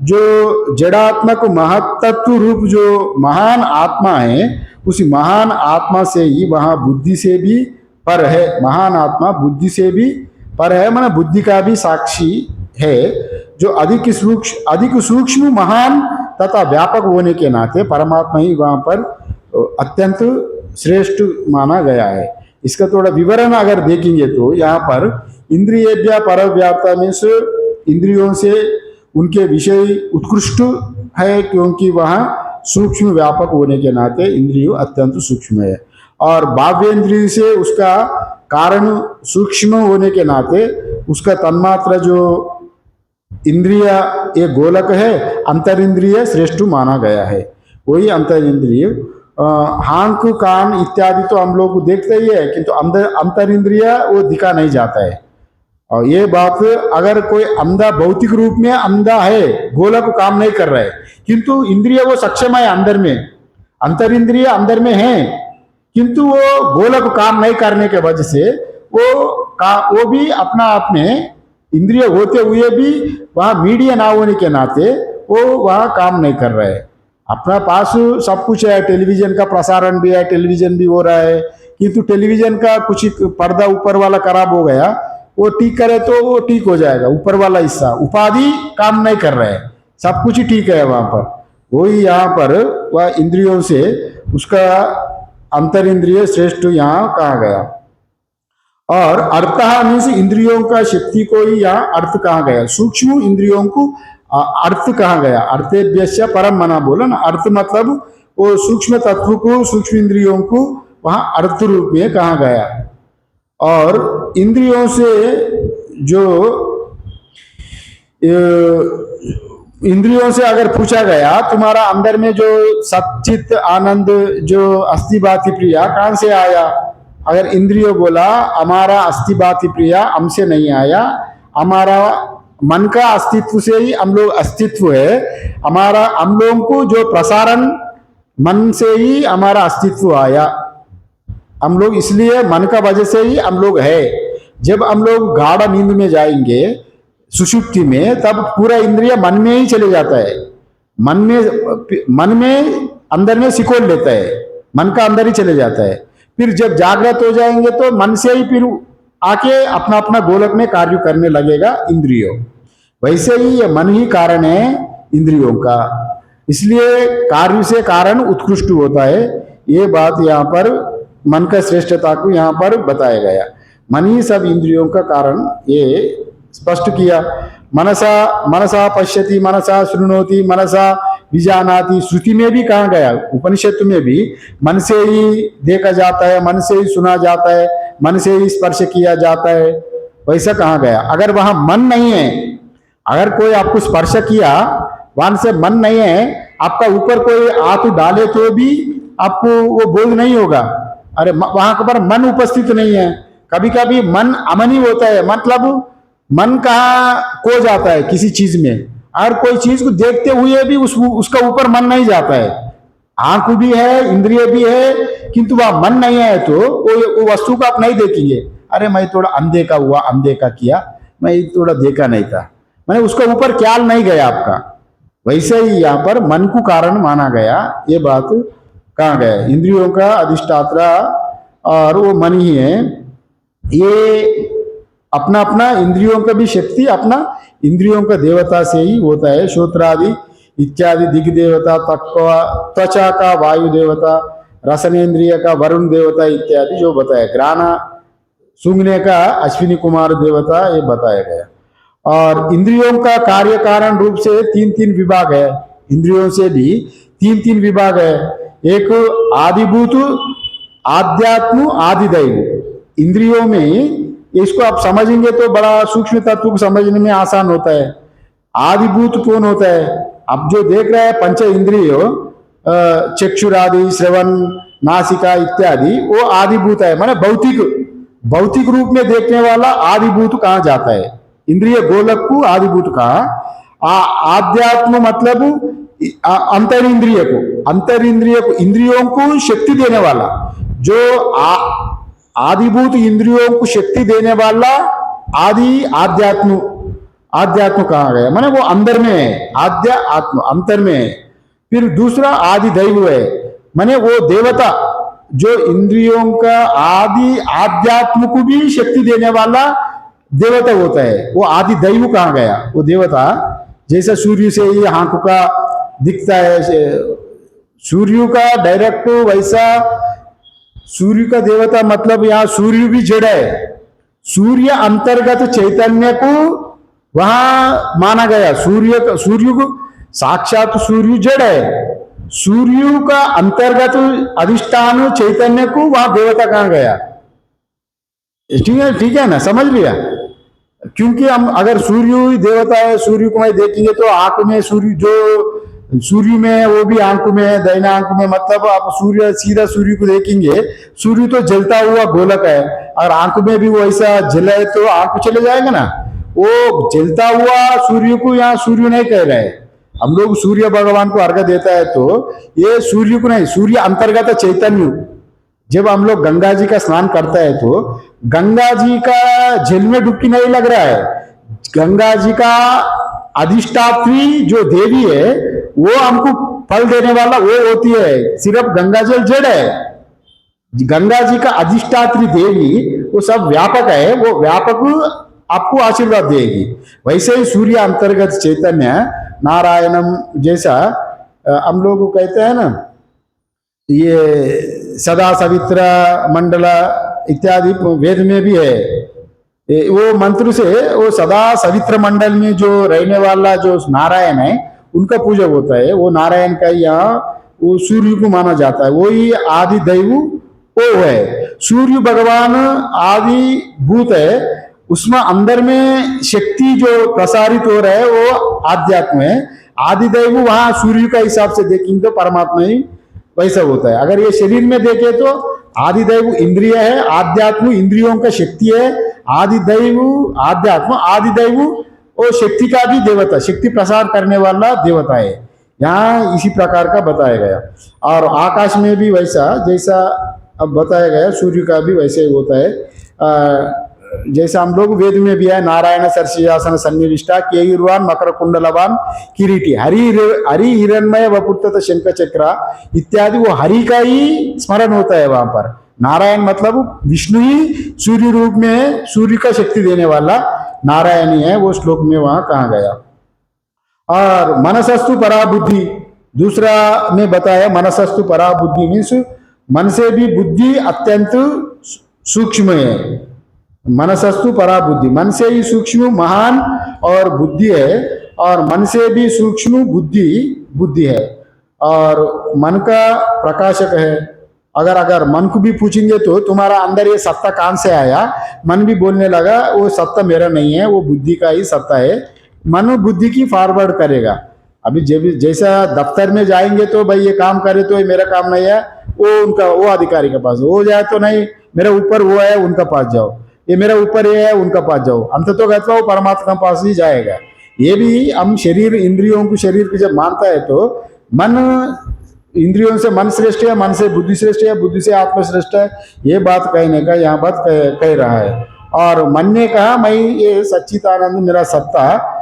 जो जड़ात्मक महत्त्व रूप जो महान आत्मा है, उसी महान आत्मा से ही वहाँ बुद्धि से भी पर है। महान आत्मा बुद्धि से भी पर है, माना बुद्धि का भी साक्षी है, जो अधिक सूक्ष्म महान तथा व्यापक होने के नाते परमात्मा ही वहाँ पर अत्यंत श्रेष्ठ माना गया है। इसका थोड़ा विवरण अगर देखेंगे तो यहाँ पर इंद्रियेभ्यः परव्याप्ता मीन्स इंद्रियों से उनके विषय उत्कृष्ट है, क्योंकि वहाँ सूक्ष्म व्यापक होने के नाते इंद्रिय अत्यंत सूक्ष्म है। और बाह्येंद्रिय से उसका कारण सूक्ष्म होने के नाते उसका तन्मात्र जो इंद्रिय एक गोलक है, अंतर इंद्रिय श्रेष्ठ माना गया है। वही अंतर इंद्रिय हांक कान इत्यादि तो हम लोग देखते ही है, किंतु अंतर इंद्रिय वो दिखा नहीं जाता है। और ये बात अगर कोई अंधा भौतिक रूप में अंधा है, गोलक काम नहीं कर रहा है, किंतु इंद्रिय वो सक्षम है अंदर में, अंतर इंद्रिय अंदर में है, किंतु वो गोलक काम नहीं करने के वजह से वो भी अपना आप में इंद्रिय होते हुए भी वहाँ मीडिया ना होने के नाते वो वहाँ काम नहीं कर रहा है। अपना पास सब कुछ है, टेलीविजन का प्रसारण भी है, टेलीविजन भी हो रहा है, किंतु टेलीविजन का कुछ पर्दा ऊपर वाला खराब हो गया, वो ठीक करे तो वो ठीक हो जाएगा, ऊपर वाला हिस्सा उपाधि काम नहीं कर रहा है, सब कुछ ही ठीक है वहाँ पर। वही यहाँ पर वह इंद्रियों से उसका अंतर इंद्रिय श्रेष्ठ यहाँ कहा गया। और अर्थ मीन्स इंद्रियों का शक्ति को ही यहाँ अर्थ कहा गया, सूक्ष्म इंद्रियों को अर्थ कहा गया। अर्थेभ्यस्य परम मना बोला ना, अर्थ मतलब वो सूक्ष्म तत्व को, सूक्ष्म इंद्रियों को वहाँ अर्थ रूप में कहा गया। और इंद्रियों से जो इंद्रियों से अगर पूछा गया तुम्हारा अंदर में जो सच्चित आनंद जो अस्थिभाति प्रिया कहाँ से आया, अगर इंद्रियों बोला हमारा अस्थिभाति प्रिया हमसे नहीं आया, हमारा मन का अस्तित्व से ही हम लोग अस्तित्व है, हमारा हम लोगों को जो प्रसारण मन से ही हमारा अस्तित्व आया, हम लोग इसलिए मन का वजह से ही हम लोग है। जब हम लोग गाढ़ नींद में जाएंगे सुषुप्ति में, तब पूरा इंद्रिय मन में ही चले जाता है, मन में अंदर में सिकोड़ लेता है, मन का अंदर ही चले जाता है। फिर जब जागृत हो जाएंगे तो मन से ही फिर आके अपना अपना गोलक में कार्य करने लगेगा इंद्रियों। वैसे ही ये मन ही कारण है इंद्रियों का, इसलिए कार्य से कारण उत्कृष्ट होता है। ये बात यहाँ पर मन का श्रेष्ठता को यहाँ पर बताया गया। मन ही सब इंद्रियों का कारण ये स्पष्ट किया। मनसा पश्यति, मनसा शृणोति, मनसा विजानाति, श्रुति में भी कहा गया, उपनिषद में भी मन से ही देखा जाता है, मन से ही सुना जाता है, मन से ही स्पर्श किया जाता है, वैसा कहा गया। अगर वहां मन नहीं है, अगर कोई आपको स्पर्श किया वहां से मन नहीं है, आपका ऊपर कोई हाथ डाले तो भी आपको वो बोध नहीं होगा, अरे वहां पर मन उपस्थित नहीं है। कभी कभी मन अमनी होता है, मतलब मन कहाँ खो जाता है किसी चीज में, और कोई चीज को देखते हुए भी उसका ऊपर मन नहीं जाता है। आंख भी है, इंद्रिय भी है, किंतु वह मन नहीं है तो वो वस्तु को आप नहीं देखेंगे। अरे मैं थोड़ा अनदेखा हुआ, अनदेखा किया, मैं थोड़ा देखा नहीं था, मैंने उसका ऊपर ख्याल नहीं गया आपका। वैसे ही यहाँ पर मन को कारण माना गया, ये बात कहा गया। इंद्रियों का अधिष्ठाता और वो मन ही है, ये अपना अपना इंद्रियों का भी शक्ति अपना इंद्रियों का देवता से ही होता है। श्रोत्रादि इत्यादि दिग् देवता, त्वचा का वायु देवता, रसनेन्द्रिय का वरुण देवता इत्यादि जो बताया, ग्राना सूंघने का अश्विनी कुमार देवता, ये बताया गया। और इंद्रियों का कार्य कारण रूप से तीन तीन विभाग है, इंद्रियों से भी तीन तीन विभाग है। एक आदिभूत, आध्यात्म, आदिदैव। इंद्रियों में इसको आप समझेंगे तो बड़ा सूक्ष्म तत्व को समझने में आसान होता है। आदिभूत कौन होता है? अब जो देख रहा है पंच इंद्रिय, चक्षुरादि, श्रवण, नासिका इत्यादि, वो आदिभूत है। माने भौतिक भौतिक रूप में देखने वाला आदिभूत कहा जाता है। इंद्रिय गोलक को आदिभूत कहा। आध्यात्म मतलब अंतर इंद्रिय को, इंद्रियों को शक्ति देने वाला, जो आदिभूत इंद्रियों को शक्ति देने वाला आदि आध्यात्म आध्यात्म कहा गया। माने वो अंदर में है, आद्या आत्म अंतर में है। फिर दूसरा आदि दैव है, माने वो देवता जो इंद्रियों का आदि आध्यात्म को भी शक्ति देने वाला देवता होता है, वो आदि दैव कहा गया। वो देवता जैसा सूर्य से ये आंख का दिखता है, सूर्य का डायरेक्ट, वैसा सूर्य का देवता मतलब यहाँ सूर्य भी जड़ है। सूर्य अंतर्गत चैतन्य को वहां माना गया। सूर्य को साक्षात सूर्य जड़ है, सूर्य का अंतर्गत अधिष्ठान चैतन्य को वहां देवता कहा गया। ठीक है ना, समझ लिया। क्योंकि हम अगर सूर्य देवता है, सूर्य को मैं देखेंगे तो आंख में सूर्य, जो सूर्य में है वो भी आंख में है, दाहिना आंख में, मतलब आप सूर्य सीधा सूर्य को देखेंगे, सूर्य तो जलता हुआ गोलक है, और आंख में भी वो ऐसा जले तो आंख चले जाएगा ना। वो जलता हुआ सूर्य को यहाँ सूर्य नहीं कह रहे हैं। हम लोग सूर्य भगवान को अर्घ्य देता है तो ये सूर्य को नहीं, सूर्य अंतर्गत चैतन्य। जब हम लोग गंगा जी का स्नान करता है तो गंगा जी का जल में डुबकी नहीं लग रहा है, गंगा जी का अधिष्ठात्री जो देवी है वो हमको फल देने वाला वो होती है। सिर्फ गंगा जल जड़ है, गंगा जी का अधिष्ठात्री देवी वो सब व्यापक है, वो व्यापक आपको आशीर्वाद देगी। वैसे ही सूर्य अंतर्गत चैतन्य नारायणम, जैसा हम लोग कहते हैं ना, ये सदा सवित्र मंडला इत्यादि वेद में भी है। वो मंत्र से वो सदा सवित्र मंडल में जो रहने वाला जो नारायण है उनका पूजा होता है। वो नारायण का यहाँ वो सूर्य को माना जाता है, वही आदि दैव वो है। सूर्य भगवान आदि भूत है, उसमें अंदर में शक्ति जो प्रसारित हो रहा है वो आध्यात्म है। आदि दैव वहां सूर्य का हिसाब से देखेंगे तो परमात्मा ही वैसा होता है। अगर ये शरीर में देखे तो आदि दैव इंद्रिय है, आध्यात्म इंद्रियों का शक्ति है, आदि दैव आध्यात्म, आदि दैव वो शक्ति का भी देवता, शक्ति प्रसार करने वाला देवता है। यहाँ इसी प्रकार का बताया गया। और आकाश में भी वैसा जैसा अब बताया गया, सूर्य का भी वैसे ही होता है। जैसा हम लोग वेद में भी है, नारायण सर्षियासन सन्निविष्टा केयुर्वान मकर कुंडलवान किरीटी हरि हिरण्मय वपुत्त शंख चक्र इत्यादि, वो हरि का ही स्मरण होता है वहां पर। नारायण मतलब विष्णु ही सूर्य रूप में है, सूर्य का शक्ति देने वाला नारायण ही है, वो श्लोक में वहां कहा गया। और मनसस्तु परा बुद्धि, दूसरा में बताया मनसस्तु परा बुद्धि मीन्स मन से भी बुद्धि अत्यंत सूक्ष्म है। मनसस्तु परा बुद्धि, मन से ही सूक्ष्म महान और बुद्धि है, और मन से भी सूक्ष्म बुद्धि है, और मन का प्रकाशक है। अगर मन को भी पूछेंगे तो तुम्हारा अंदर ये सत्ता कहां से आया, मन भी बोलने लगा वो सत्ता मेरा नहीं है, वो बुद्धि का ही सत्ता है। मन बुद्धि की फॉरवर्ड करेगा। अभी जैसा दफ्तर में जाएंगे तो भाई ये काम करे तो ये मेरा काम नहीं है, वो अधिकारी के पास हो जाए तो नहीं, मेरे ऊपर वो है उनका पास जाओ, ये मेरा ऊपर ये है उनका पास जाओ, अंत तो कहता वो परमात्मा पास ही जाएगा। ये भी हम शरीर इंद्रियों को शरीर को जब मानता है तो मन इंद्रियों से मन श्रेष्ठ है, मन से बुद्धि श्रेष्ठ है, बुद्धि से आत्मा श्रेष्ठ है, ये बात कहने का यहाँ बात कह रहा है। और मन ने कहा मैं ये सच्चिदानंद मेरा सत्ता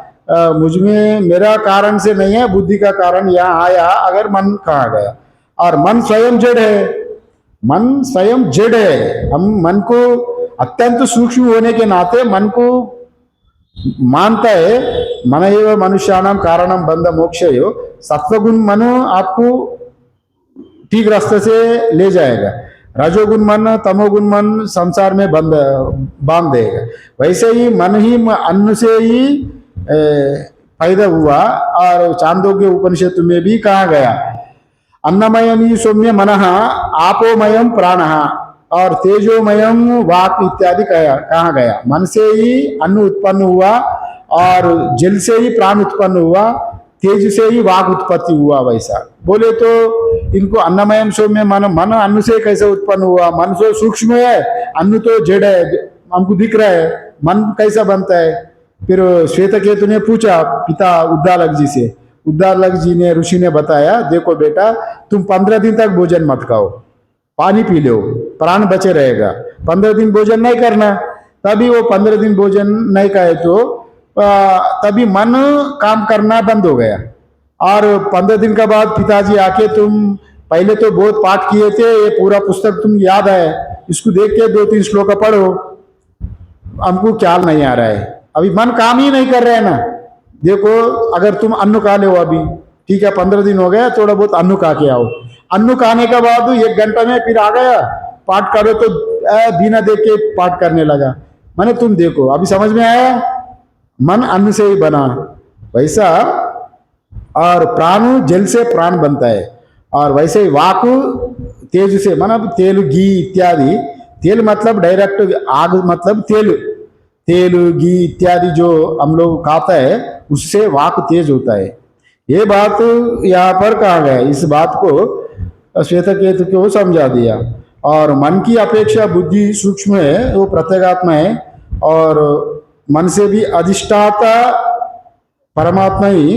मुझ में मेरा कारण से नहीं है, बुद्धि का कारण यहाँ आया अगर मन कहा गया। और मन स्वयं जड़ है, मन स्वयं जड़ है। हम मन को अत्यंत सूक्ष्म होने के नाते मन को मानता है। मन एव मनुष्याणाम कारणम बंध मोक्षयो, सत्वगुण मन आपको ठीक रास्ते से ले जाएगा, रजोगुण मन तमोगुण मन संसार में बांध देगा। वैसे ही मन ही अन्न से ही पैदा हुआ, और चांदोग्य उपनिषद में भी कहा गया अन्नमयम ही सौम्य मनः आपोमयम प्राणः और तेजोमयम वाक इत्यादि कहा गया। मन से ही अन्न उत्पन्न हुआ और जल से ही प्राण उत्पन्न हुआ, तेज से ही वाक उत्पत्ति हुआ। वैसा बोले तो इनको अन्नमयम सौम्य मन, मन अन्न से कैसे उत्पन्न हुआ? मन तो सूक्ष्म है, अन्न तो जड़ है, हमको दिख रहा है, मन कैसा बनता है? फिर श्वेत केतु ने पूछा पिता उद्दालक जी से, उद्दालक जी ने ऋषि ने बताया, देखो बेटा तुम 15 दिन तक भोजन मत खाओ, पानी पी लो, प्राण बचे रहेगा। 15 दिन भोजन नहीं करना। तभी वो 15 दिन भोजन नहीं खाए तो तभी मन काम करना बंद हो गया। और 15 दिन के बाद पिताजी आके, तुम पहले तो बहुत पाठ किए थे, ये पूरा पुस्तक तुम याद है, इसको देख के 2-3 श्लोक पढ़ो, हमको ख्याल नहीं आ रहा है, अभी मन काम ही नहीं कर रहा है ना। देखो अगर तुम अन्न खा लो अभी, ठीक है 15 दिन हो गया, थोड़ा बहुत अन्न खा के आओ, अन्न खाने के बाद 1 घंटा में फिर आ गया पाठ करो तो बिना देख के पाठ करने लगा। मैंने तुम देखो अभी समझ में आया, मन अन्न से ही बना। वैसा और प्राण जल से प्राण बनता है, और वैसे ही वाक तेज से, मतलब तेल घी इत्यादि, तेल मतलब डायरेक्ट आग, मतलब तेल, तेल घी इत्यादि जो हम लोग खाता है उससे वाक तेज होता है। ये बात यहाँ पर कहा गया, इस बात को श्वेत केतु को समझा दिया। और मन की अपेक्षा बुद्धि सूक्ष्म है, वो प्रत्यगात्मा है, और मन से भी अधिष्ठाता परमात्मा ही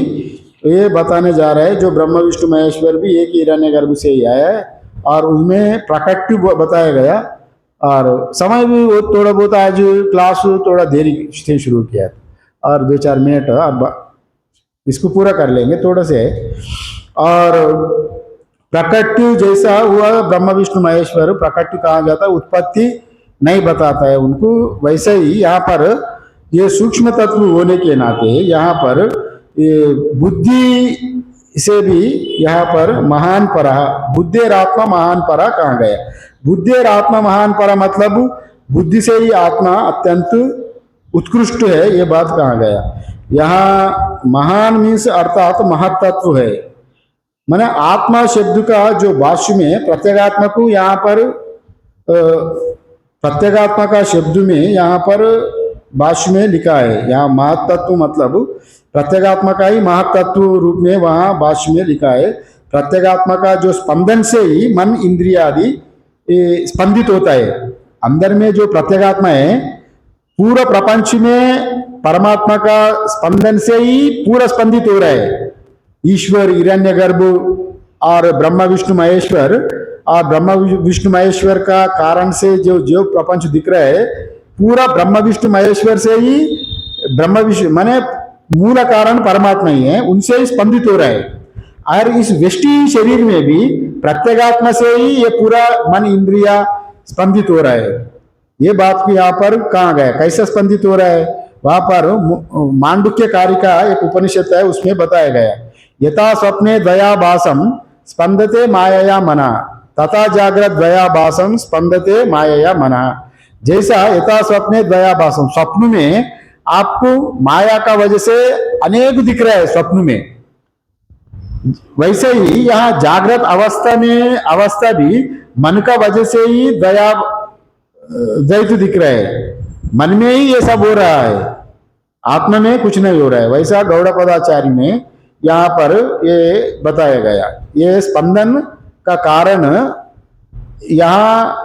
ये बताने जा रहा है, जो ब्रह्म विष्णु महेश्वर भी एक हिरण्यगर्भ से ही आया है, और उसमें प्राकट्य बताया गया। और समय भी वो थोड़ा बहुत, आज क्लास थोड़ा देरी से शुरू किया, और 2-4 मिनट अब इसको पूरा कर लेंगे थोड़ा से। और प्राकट्य जैसा हुआ ब्रह्म विष्णु महेश्वर, प्राकट्य कहा जाता है, उत्पत्ति नहीं बताता है उनको, वैसे ही यहाँ पर ये सूक्ष्म तत्व होने के नाते यहाँ पर ये बुद्धि से भी यहाँ पर महान परा, बुद्धेरात्मा महान परा कहा गया। बुद्धेरात्मा महान परा मतलब बुद्धि से ही आत्मा अत्यंत उत्कृष्ट है, ये बात कहा गया। यहाँ महान मीन्स अर्थात महत्त्व है। माने आत्मा शब्द का जो भाष्य में प्रत्यगात्मा को यहाँ पर प्रत्यगात्मा का शब्द में यहाँ पर भाष्य में लिखा है, यहाँ महत्त्व मतलब प्रत्यगात्मा का ही महत्त्व रूप में वहाँ भाष्य में लिखा है। प्रत्यगात्मा का जो स्पंदन से ही मन इंद्रिय आदि स्पंदित होता है। अंदर में जो प्रत्यगात्मा है, पूरा प्रपंच में परमात्मा का स्पंदन से ही पूरा स्पंदित हो रहा है। ईश्वर, हिरण्यगर्भ और ब्रह्मा विष्णु महेश्वर, और ब्रह्मा विष्णु महेश्वर का कारण से जो जो प्रपंच दिख रहा है, पूरा ब्रह्मा विष्णु महेश्वर से ही, ब्रह्मा विष्णु माने मूल कारण परमात्मा ही है, उनसे ही स्पंदित हो रहा है। और इस व्यष्टि शरीर में भी प्रत्यगात्मा से ही ये पूरा मन इंद्रिया स्पंदित हो रहा है। ये बात को यहाँ पर कहा गया, कैसे स्पंदित हो रहा है, वहां पर मांडुक्य कारिका एक उपनिषद है, उसमें बताया गया, यथा स्वप्ने दयाभासम स्पंदते मायया मना, तथा जागृत दयाभासम स्पंदते मायया मना। जैसा यथा स्वप्ने दयाभासम, स्वप्न में आपको माया का वजह से अनेक दिख रहा है स्वप्न में, वैसे ही यहाँ जागृत अवस्था में अवस्था भी मन का वजह से ही दया द्वैत दिख रहा है। मन में ही ये सब हो रहा है, आत्मा में कुछ नहीं हो रहा है। वैसा गौड़पदाचार्य ने यहाँ पर ये बताया गया। ये स्पंदन का कारण यहाँ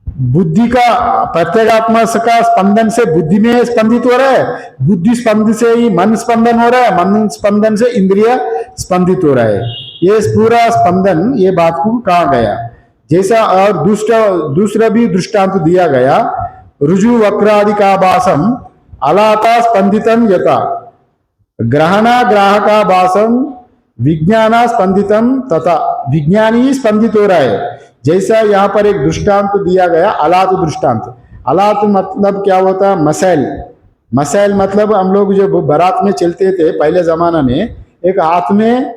बुद्धि का, प्रत्यगात्मा का स्पंदन से बुद्धि में स्पंदित हो रहा है, बुद्धि स्पंद से ही मन स्पंदन हो रहा है, मन स्पंदन से इंद्रिय स्पंदित हो रहा है। ये पूरा स्पंदन, ये बात को कहा गया। जैसा और दूसरा भी दृष्टांत दिया गया, रुजु वक्रादिकाभासम अलाता स्पंदितम यथा ग्रहणा ग्राहकाभासम विज्ञाना स्पंदितम तथा, विज्ञानी स्पंदित हो रहा है। जैसा यहाँ पर एक दृष्टांत दिया गया, अलात दृष्टांत। अलात मतलब क्या होता है, मसैल। मसैल मतलब हम लोग जो बारात में चलते थे पहले जमाना में, एक हाथ में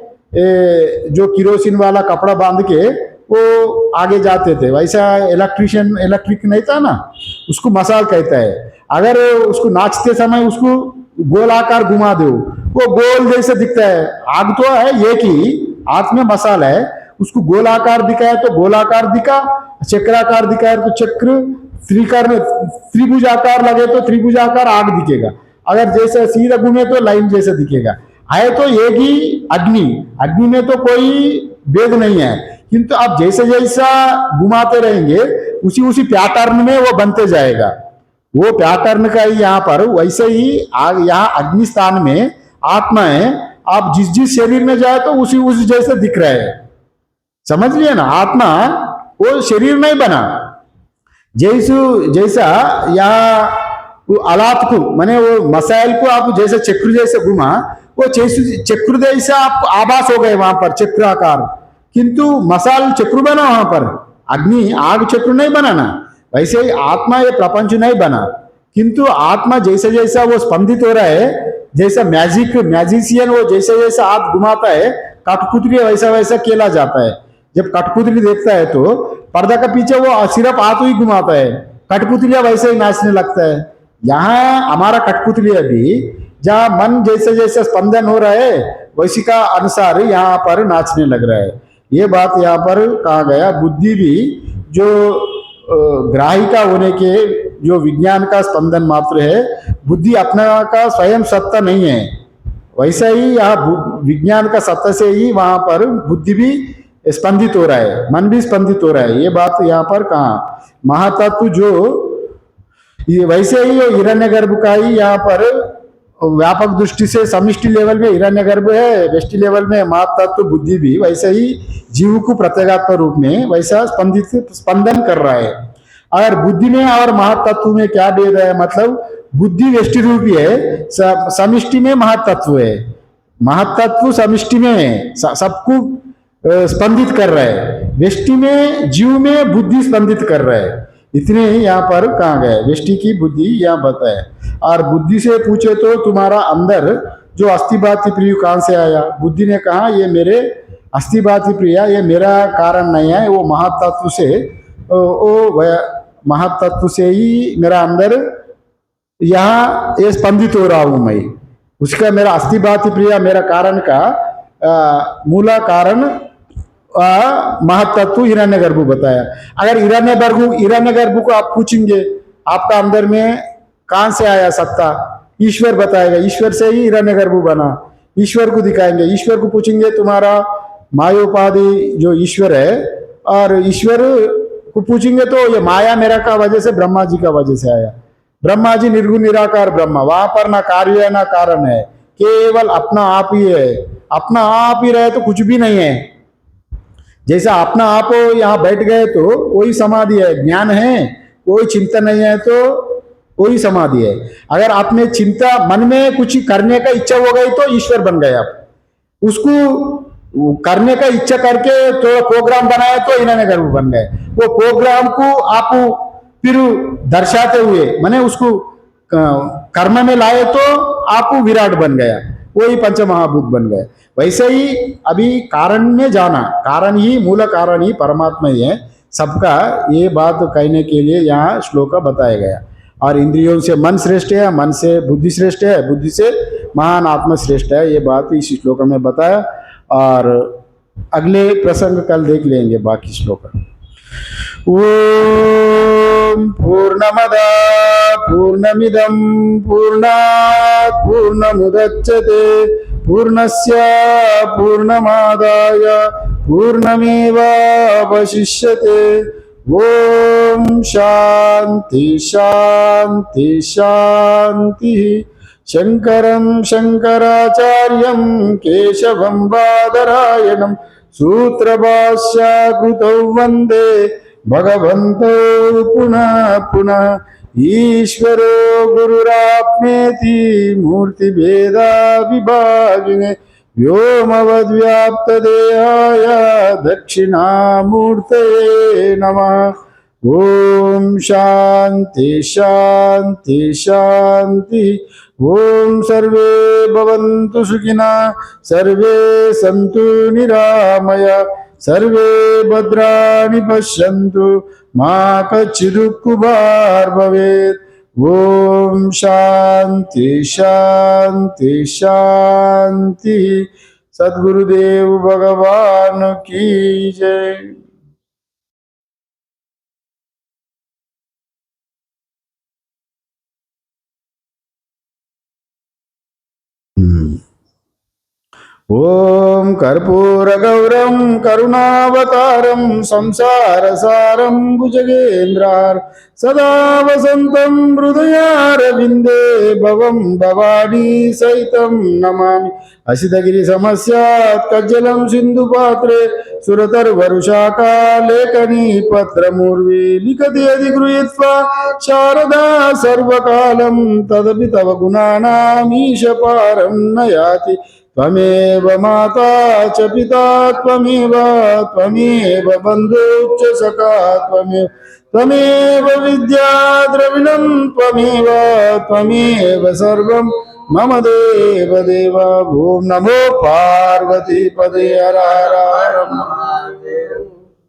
जो किरोसिन वाला कपड़ा बांध के वो आगे जाते थे, वैसा इलेक्ट्रिक नहीं था ना, उसको मसाल कहता है। अगर उसको नाचते समय उसको गोलाकार घुमा दो, वो गोल जैसे दिखता है। आग तो है एक ही, हाथ में मसाल है, उसको गोलाकार दिखाया तो गोलाकार दिखा, चक्राकार दिखाया तो चक्र, त्रिभुजाकार लगे तो त्रिभुजाकार आग दिखेगा, अगर जैसे सीधा घूमे तो लाइन जैसा दिखेगा। है तो एक ही अग्नि, अग्नि में तो कोई भेद नहीं है, किंतु आप जैसे जैसा घुमाते रहेंगे उसी उसी पैटर्न में वो बनते जाएगा। वो पैटर्न का ही यहाँ पर वैसे ही यहाँ अग्नि स्थान में आत्मा है, आप जिस जिस शरीर में जाए तो उसी उस जैसे दिख रहे हैं। समझ लिए ना, आत्मा वो शरीर नहीं बना। जैसा यहाँ वो अलाप को माने वो मसाइल को आप जैसे चक्र जैसे घुमा, वो चक्र जैसा आपको आभास हो गए वहां पर चक्राकार, किंतु मसाल चक्र बना वहां पर, अग्नि आग चक्र नहीं बना ना। वैसे ही आत्मा ये प्रपंच नहीं बना, किंतु आत्मा जैसे जैसा वो स्पंदित हो रहा है, जैसा मैजिशियन वो जैसे जैसा हाथ घुमाता है, कठपुतली वैसा वैसा खेला जाता है। जब कठपुतली देखता है तो पर्दा के पीछे वो सिर्फ हाथ ही घुमाता है, कठपुतलियां वैसे ही नाचने लगता है। यहाँ हमारा कठपुतली अभी जहाँ मन जैसे जैसे स्पंदन हो रहा है वैसी का अनुसार यहाँ पर नाचने लग रहा है। ये बात यहाँ पर कहा गया। बुद्धि भी जो ग्राहिका होने के जो विज्ञान का स्पंदन मात्र है, बुद्धि अपना का स्वयं सत्ता नहीं है। वैसा ही यहाँ विज्ञान का सत्ता से ही वहां पर बुद्धि भी स्पंदित हो रहा है, मन भी स्पंदित हो रहा है। ये बात यहाँ पर कहा महातत्व जो ये वैसे ही हिरण्यगर्भ का ही यहाँ पर व्यापक दृष्टि से समिष्टि लेवल में हिरण्यगर्भ है, व्यष्टि लेवल में महातत्व बुद्धि भी वैसे ही जीव को प्रत्यगात्म रूप में वैसा स्पंदन कर रहा है। अगर बुद्धि में और महातत्व में क्या भेद है, मतलब बुद्धि व्यष्टि रूपी है, समिष्टि में महातत्व है। महातत्व समिष्टि में सबको स्पंदित कर रहा है, व्यष्टि में जीव में बुद्धि स्पंदित कर रहा है। इतने ही यहाँ पर कहा गया, व्यष्टि की बुद्धि यहाँ बताया। और बुद्धि से पूछे तो तुम्हारा अंदर जो अस्थिभाति प्रिय कहाँ से आया, बुद्धि ने कहा ये मेरे अस्थिभाति प्रिया, ये मेरा कारण नहीं है, वो महातत्व से, वो महातत्व से ही मेरा अंदर यहाँ ये स्पंदित हो रहा हूं मैं। उसका मेरा अस्थिभाति प्रिया मेरा कारण का मूला कारण महातत्व हिरण्यगर्भ बताया। अगर हिरण्यगर्भ को आप पूछेंगे आपका अंदर में कहां से आया सत्ता, ईश्वर बताएगा, ईश्वर से ही हिरण्यगर्भ बना। ईश्वर को दिखाएंगे, ईश्वर को पूछेंगे तुम्हारा मायोपाधि जो ईश्वर है, और ईश्वर को पूछेंगे तो ये माया मेरा का वजह से ब्रह्मा जी का वजह से आया। ब्रह्मा जी निर्गुण निराकार ब्रह्मा, वहां पर ना कार्य है ना कारण है, केवल अपना आप ही है। अपना आप ही रहे तो कुछ भी नहीं है। जैसा अपना आप यहाँ बैठ गए तो वही समाधि है, ज्ञान है, कोई चिंता नहीं है तो वही समाधि है। अगर आपने चिंता मन में कुछ करने का इच्छा हो गई तो ईश्वर बन गए आप। उसको करने का इच्छा करके तो प्रोग्राम बनाया तो इन्होंने गर्भ बन गए। वो प्रोग्राम को आप फिर दर्शाते हुए माने उसको कर्म में लाए तो आप विराट बन गया, वही पंच महाभूत बन गए। वैसे ही अभी कारण में जाना, कारण ही मूल कारण ही परमात्मा ही है सबका, ये बात कहने के लिए यहाँ श्लोक बताया गया। और इंद्रियों से मन श्रेष्ठ है, मन से बुद्धि श्रेष्ठ है, बुद्धि से महान आत्मा श्रेष्ठ है, ये बात इस श्लोक में बताया। और अगले प्रसंग कल देख लेंगे बाकी श्लोक। ओम पूर्णमदा पूर्णमिदं पूर्णात् पूर्णमुदच्यते पूर्णस्य पूर्णमादाय पूर्णमेवावशिष्यते। ओम शांति शांति शांति। शंकरं शंकराचार्यं केशवं बादरायणं सूत्रभाष्यकृतौ वन्दे भगवन्तौ पुनः पुनः। ईश्वरो गुरुरात्मेति मूर्तिभेदा विभागिने व्योमवद्व्याप्तदेहाय दक्षिणामूर्तये नमः। ओम शांति शांति शांति। ओम सर्वे भवन्तु सुखिनः, सर्वे सन्तु निरामया, सर्वे भद्राणि पश्यन्तु, मा कश्चित् दुःखभाग् भवेत्। ओम शांति शांति शांति। सद्गुरुदेव भगवान की जय। ఓం కర్పూరగౌరం కరుణావతారం సంసారసారం భుజగేంద్రార్ సదా వసంతం హృదయారవిందే భవం భవానీ సైతం నమామి అసితగిరి సమస్యాత్ కజ్జలం సింధు పాత్రే సురతర్వరుషాకా లేఖనీ పత్రమూర్వి లిఖతి అధిగృహీత్వా శారదా సర్వకాలం తదపి తవ గుణానామీశ పారం నయాతి त्वमेव माता च पिता त्वमेव बन्धुश्च सखा त्वमेव विद्या द्रविणं त्वमेव सर्वं मम देव देव। ओम नमो पार्वती पदे हर हर